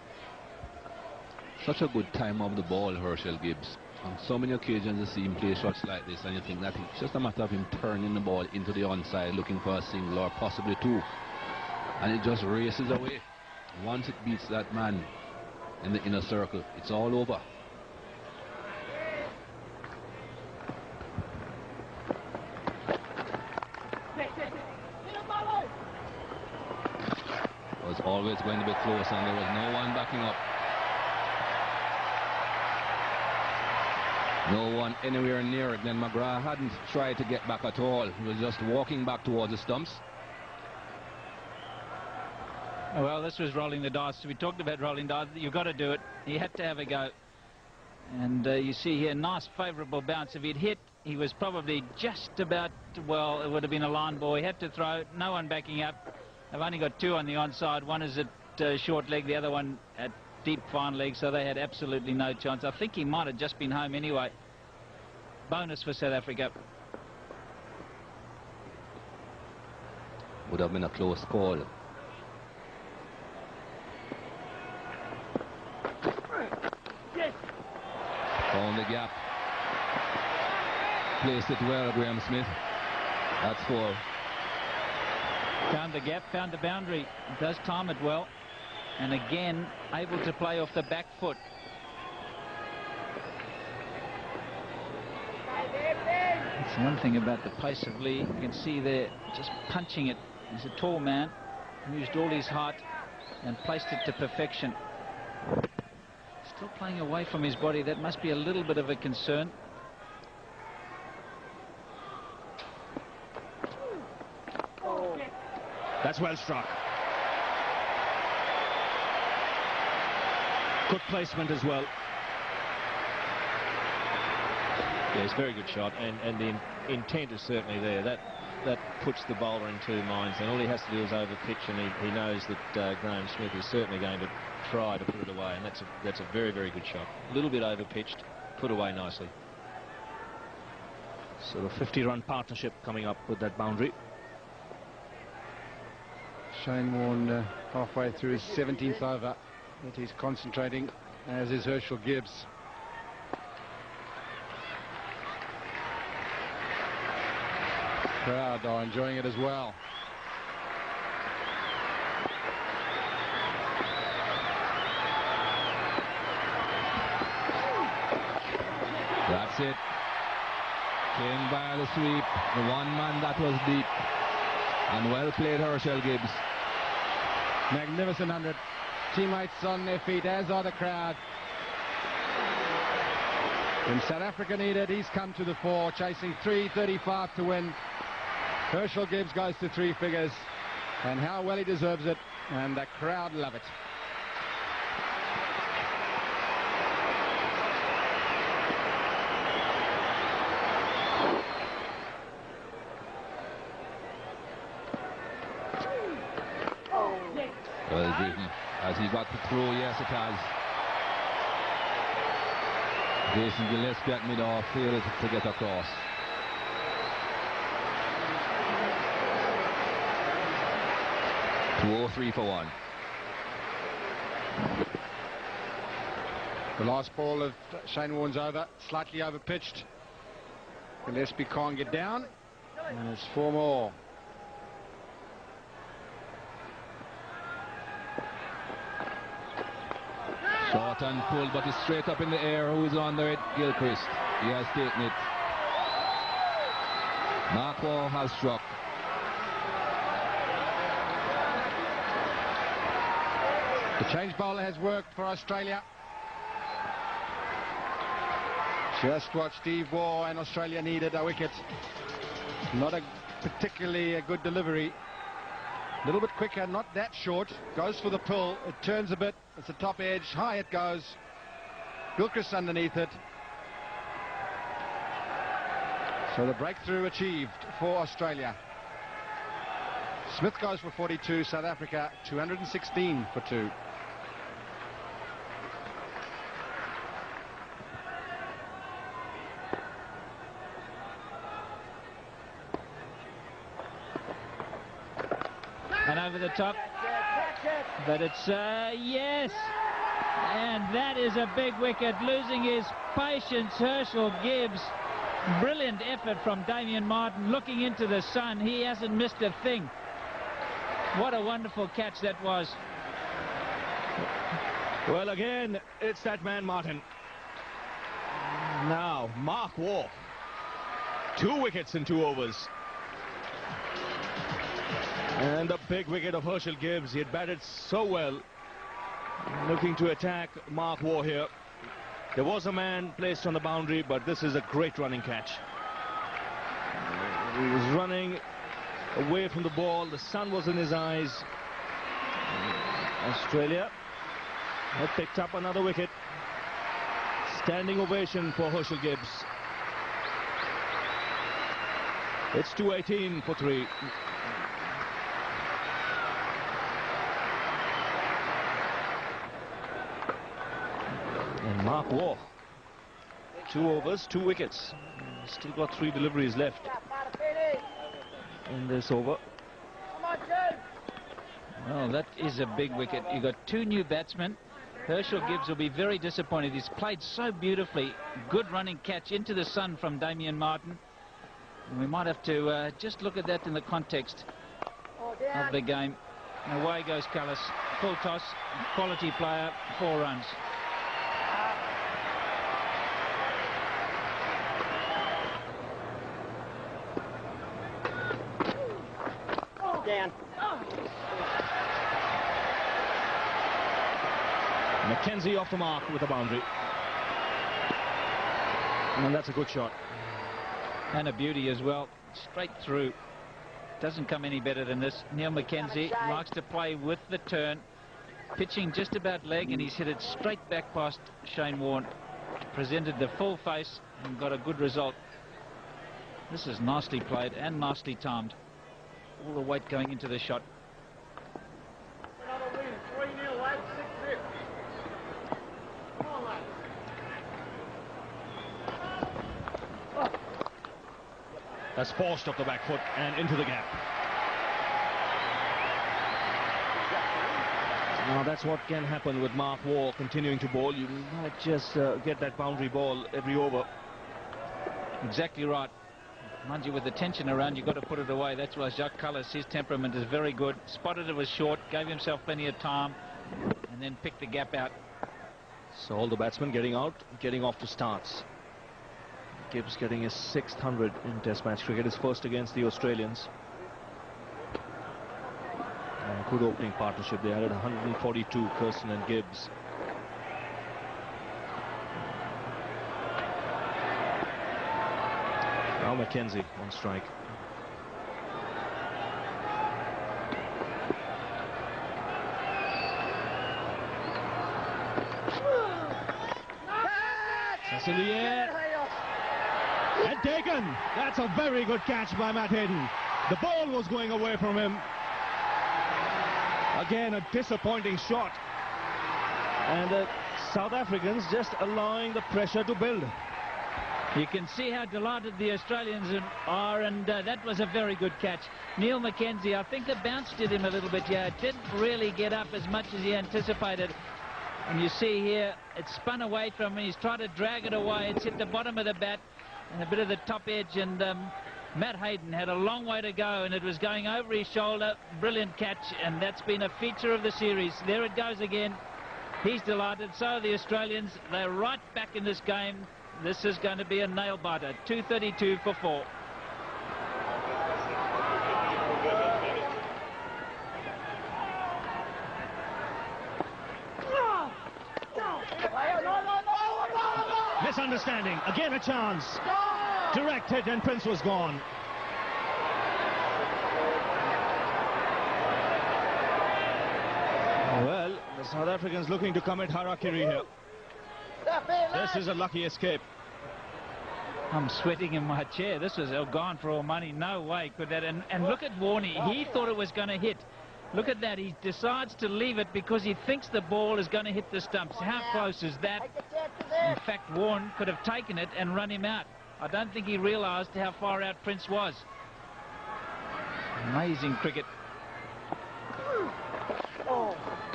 Such a good time of the ball, Herschel Gibbs. On so many occasions you see him play shots like this, and you think that it's just a matter of him turning the ball into the onside, looking for a single or possibly two. And it just races away. Once it beats that man in the inner circle, it's all over. It was always going to be close, and there was no one backing up. No one anywhere near it. Then McGrath hadn't tried to get back at all. He was just walking back towards the stumps. Well, this was rolling the dice. We talked about rolling dice. You've got to do it. He had to have a go. And you see here, nice favourable bounce. If he'd hit, he was probably just about, well, it would have been a line ball. He had to throw. No one backing up. They've only got two on the onside. One is at short leg, the other one at deep fine leg, so they had absolutely no chance. I think he might have just been home anyway. Bonus for South Africa. Would have been a close call. Found the gap. Placed it well, Graham Smith. That's four. Found the gap, found the boundary. Does time it well. And again, able to play off the back foot. That's one thing about the pace of Lee. You can see there, just punching it. He's a tall man. Used all his height and placed it to perfection. Still playing away from his body. That must be a little bit of a concern. That's well struck. Good placement as well. Yeah, it's a very good shot, and the intent is certainly there. That puts the bowler in two minds, and all he has to do is overpitch, and he knows that Graham Smith is certainly going to try to put it away, and that's a very, very good shot. A little bit overpitched, put away nicely. So the 50-run partnership coming up with that boundary. Shane Warne halfway through his 17th over, but he's concentrating, as is Herschel Gibbs. Crowd are enjoying it as well. That's it. Came by the sweep. The one man that was deep. And well played, Herschel Gibbs. Magnificent 100. Teammates on their feet, as are the crowd. When South Africa needed, he's come to the fore, chasing 335 to win. Herschel Gibbs goes to three figures, and how well he deserves it, and the crowd love it. Well beaten. Has he got the throw? Yes, it has. Jason Gillespie at mid-off field to get across. .203 for one. The last ball of Shane Warne's over, slightly overpitched. Gillespie can't get down, and it's 4 more. Short and pulled, but it's straight up in the air. Who is under it? Gilchrist. He has taken it. Marco has struck. The change bowler has worked for Australia. Just what Steve Waugh and Australia needed, a wicket. Not a particularly a good delivery. A little bit quicker, not that short. Goes for the pull. It turns a bit. It's the top edge. High it goes. Gilchrist underneath it. So the breakthrough achieved for Australia. Smith goes for 42. South Africa 216 for 2. And over the top, but it's yes, and that is a big wicket. Losing his patience, Herschel Gibbs. Brilliant effort from Damien Martin, looking into the sun. He hasn't missed a thing. What a wonderful catch that was. Well, again, it's that man Martin. Now, Mark Waugh. 2 wickets in 2 overs. And the big wicket of Herschel Gibbs. He had batted so well. Looking to attack Mark Waugh here. There was a man placed on the boundary, but this is a great running catch. He was running away from the ball. The sun was in his eyes. Australia had picked up another wicket. Standing ovation for Herschel Gibbs. It's 218 for 3. And Mark Waugh, 2 overs, 2 wickets. Still got 3 deliveries left in this over. Well, that is a big wicket. You got 2 new batsmen. Herschel Gibbs will be very disappointed. He's played so beautifully. Good running catch into the sun from Damien Martin. And we might have to just look at that in the context of the game. And away goes Cullis. Full toss, quality player, 4 runs. Down. Mackenzie off the mark with a boundary. And that's a good shot. And a beauty as well. Straight through. Doesn't come any better than this. Neil Mackenzie likes to play with the turn. Pitching just about leg, and he's hit it straight back past Shane Warne. Presented the full face and got a good result. This is nicely played and nicely timed. All the weight going into the shot. Another win. 3-0, 8-6. Come on, mate. That's forced off the back foot and into the gap. Now that's what can happen with Mark Waugh continuing to bowl. You might just get that boundary ball every over. Exactly right. Mind you, with the tension around, you've got to put it away. That's why Jacques Cullis, his temperament is very good. Spotted it was short, gave himself plenty of time, and then picked the gap out. So all the batsmen getting out, getting off to starts. Gibbs getting his 600 in Test match cricket, his first against the Australians. And good opening partnership. They added 142, Kirsten and Gibbs. Now Mackenzie on strike. That's in the air. And taken. That's a very good catch by Matt Hayden. The ball was going away from him. Again, a disappointing shot. And the South Africans just allowing the pressure to build. You can see how delighted the Australians are, and that was a very good catch. Neil Mackenzie, I think the bounce did him a little bit here. It didn't really get up as much as he anticipated. And you see here, it spun away from him. He's tried to drag it away. It's hit the bottom of the bat and a bit of the top edge, and Matt Hayden had a long way to go, and it was going over his shoulder. Brilliant catch, and that's been a feature of the series. There it goes again. He's delighted. So are the Australians. They're right back in this game. This is going to be a nail-biter. 232 for 4. Misunderstanding. Again a chance. Direct hit and Prince was gone. The South Africans looking to commit harakiri here. This is a lucky escape. I'm sweating in my chair. This was gone for all money. No way could that. And look at Warney. He thought it was going to hit. Look at that. He decides to leave it because he thinks the ball is going to hit the stumps. How close is that? In fact, Warren could have taken it and run him out. I don't think he realised how far out Prince was. Amazing cricket.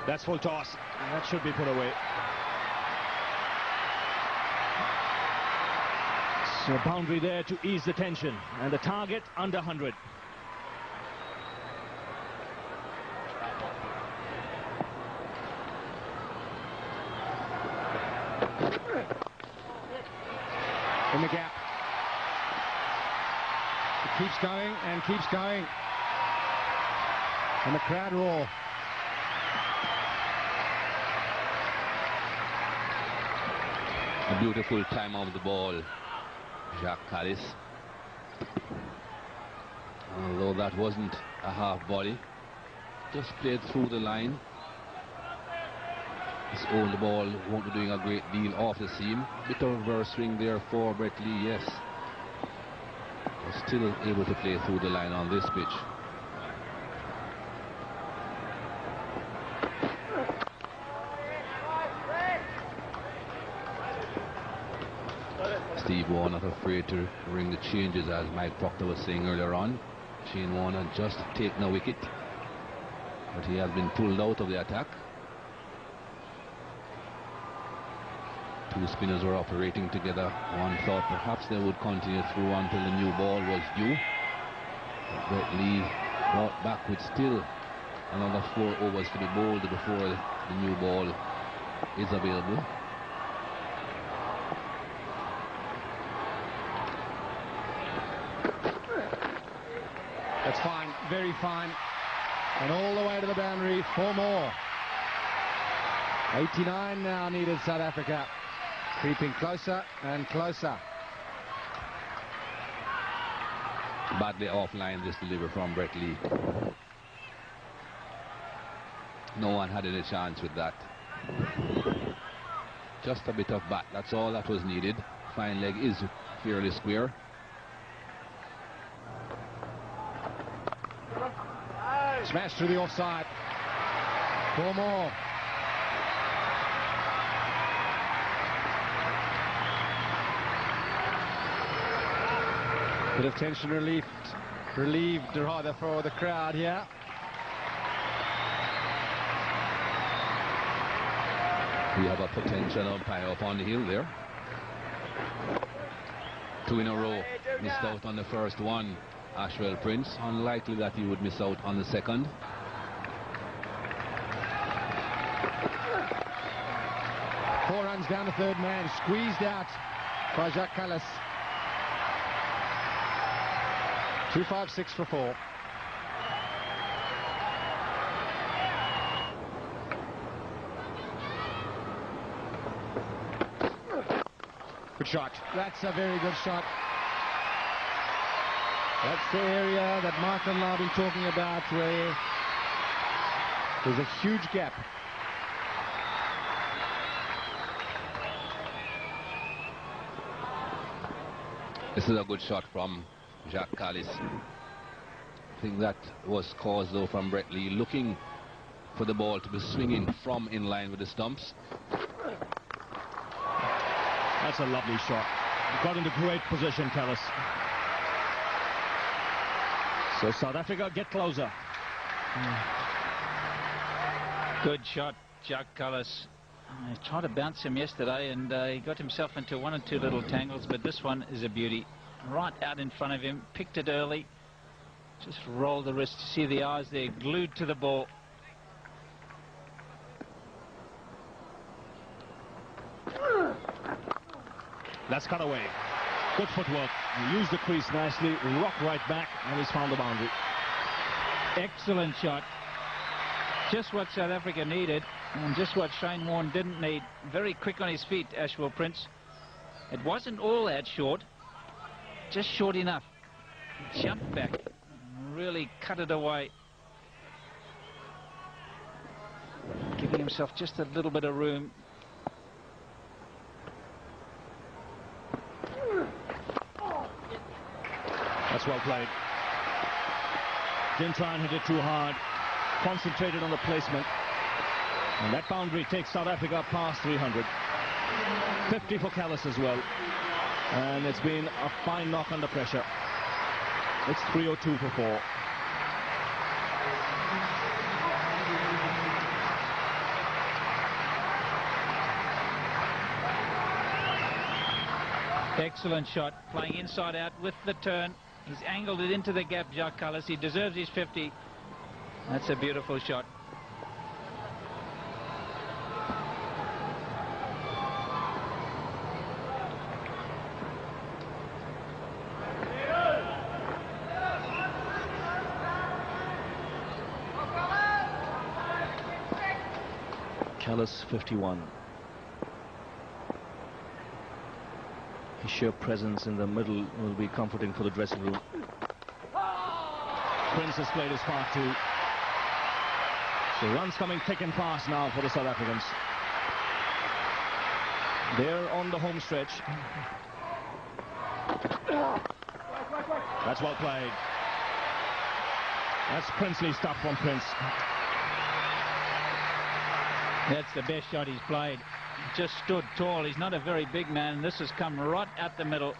That's full toss. That should be put away. So boundary there to ease the tension. And the target under 100. In the gap. It keeps going and keeps going. And the crowd roar. A beautiful time of the ball, Jacques Kallis. Although that wasn't a half volley, just played through the line. This old ball won't be doing a great deal off the seam. Bit of reverse swing there for Brett Lee, yes. But still able to play through the line on this pitch. Steve Waugh not afraid to ring the changes, as Mike Proctor was saying earlier on. Shane Warner just taken a wicket, but he has been pulled out of the attack. Two spinners were operating together. One thought perhaps they would continue through until the new ball was due. But Brett Lee brought back with still another 4 overs to be bowled before the new ball is available. That's fine, very fine. And all the way to the boundary, 4 more. 89 now needed, South Africa. Creeping closer and closer. Badly offline this delivery from Brett Lee. No one had any chance with that. Just a bit of bat, that's all that was needed. Fine leg is fairly square. Smash through the offside. 4 more. Bit of tension relieved rather for the crowd here. We have a potential umpire up on the hill there. 2 in a row. Missed out on the first one. Ashwell Prince, unlikely that he would miss out on the second. Four runs down the third man, squeezed out by Jacques Kallis. 2-5-6 for 4. Good shot. That's a very good shot. That's the area that Mark and I have been talking about, where there's a huge gap. This is a good shot from Jacques Kallis. I think that was caused though from Brett Lee looking for the ball to be swinging from in line with the stumps. That's a lovely shot. Got into great position, Kallis. So South Africa get closer. Good shot, Jacques Kallis. I tried to bounce him yesterday and he got himself into 1 or 2 little tangles, but this one is a beauty. Right out in front of him, picked it early, just rolled the wrist. You see the eyes there glued to the ball. That's cut away. Good footwork. He used the crease nicely, rocked right back, and he's found the boundary. Excellent shot. Just what South Africa needed, and just what Shane Warne didn't need. Very quick on his feet, Ashwell Prince. It wasn't all that short, just short enough. He jumped back, really cut it away. Giving himself just a little bit of room. That's well played. Didn't try and hit it too hard. Concentrated on the placement. And that boundary takes South Africa past 300. 50 for Callis as well. And it's been a fine knock under pressure. It's 302 for 4. Excellent shot, playing inside out with the turn. He's angled it into the gap, Jacques Callis. He deserves his 50. That's a beautiful shot. Callis 51. His sheer presence in the middle will be comforting for the dressing room. Prince has played his part too. So runs coming thick and fast now for the South Africans. They're on the home stretch. That's well played. That's princely stuff from Prince. That's the best shot he's played. Just stood tall. He's not a very big man. This has come right out the middle.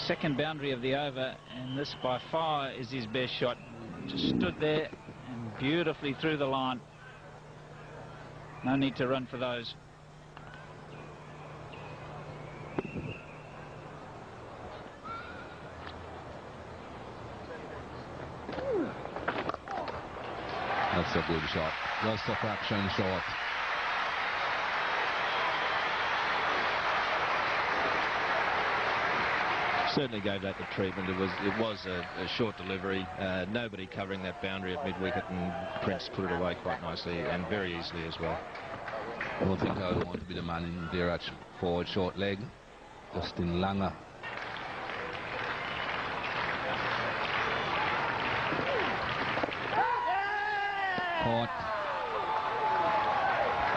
Second boundary of the over, and this by far is his best shot. Just stood there and beautifully through the line. No need to run for those. That's a good shot. Just a fraction short. Certainly gave that the treatment. It was a short delivery. Nobody covering that boundary at mid-wicket, and Prince put it away quite nicely and very easily as well. I don't think I would want to be the man in there at forward short leg. Justin Langer. Caught.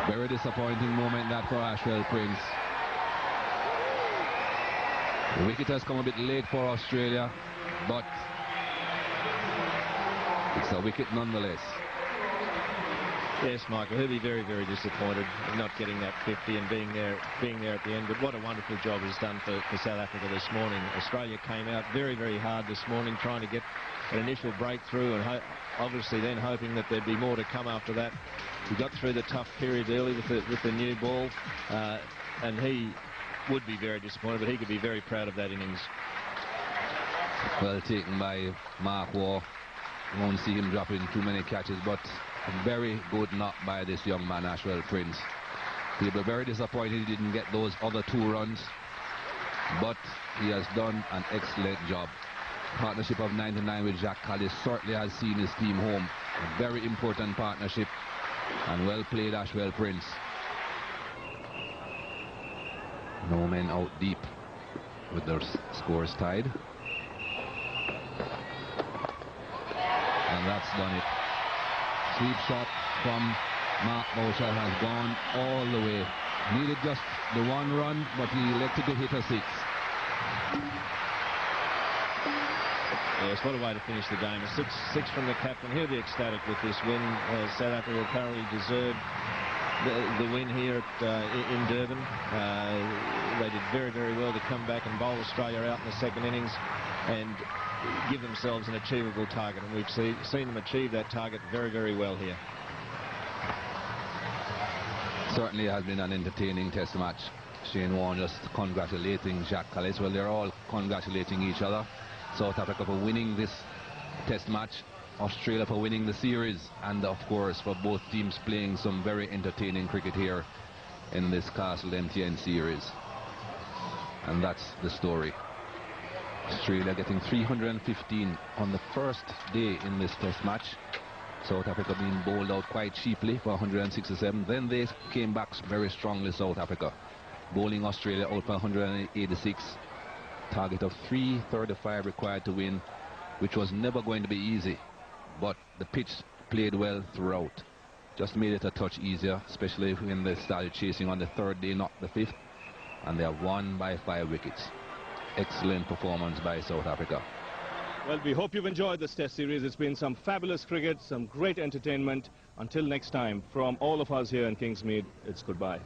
Very disappointing moment that for Ashwell Prince. The wicket has come a bit late for Australia, but it's a wicket nonetheless. Yes, Michael, he'll be very, very disappointed in not getting that 50 and being there at the end. But what a wonderful job he's done for South Africa this morning. Australia came out very, very hard this morning, trying to get an initial breakthrough, and obviously then hoping that there'd be more to come after that. He got through the tough periods early with the new ball, and he would be very disappointed, but he could be very proud of that innings. Well taken by Mark Waugh. You won't see him dropping too many catches, but a very good knock by this young man, Ashwell Prince. He'll be very disappointed he didn't get those other 2 runs, but he has done an excellent job. Partnership of 99 with Jacques Callis certainly has seen his team home. A very important partnership, and well played, Ashwell Prince. No men out deep with their scores tied. And that's done it. Sweep shot from Mark Boucher has gone all the way. Needed just the 1 run, but he elected to hit a 6. Yes, what a way to finish the game. A 6 from the captain. He'll be ecstatic with this win. South Africa apparently deserved the win here in Durban. They did very, very well to come back and bowl Australia out in the second innings and give themselves an achievable target, and we've seen them achieve that target very, very well here. Certainly has been an entertaining test match. Shane Warne just congratulating Jacques Callis. Well, they're all congratulating each other. South Africa for winning this test match, Australia for winning the series, and of course for both teams playing some very entertaining cricket here in this Castle MTN series. And that's the story. Australia getting 315 on the first day in this test match. South Africa being bowled out quite cheaply for 167. Then they came back very strongly, South Africa, bowling Australia out for 186. Target of 335 required to win, which was never going to be easy, but the pitch played well throughout. just made it a touch easier, especially when they started chasing on the third day, not the fifth, and they have won by 5 wickets. Excellent performance by South Africa. Well, we hope you've enjoyed this test series. It's been some fabulous cricket, some great entertainment. Until next time, from all of us here in Kingsmead, it's goodbye.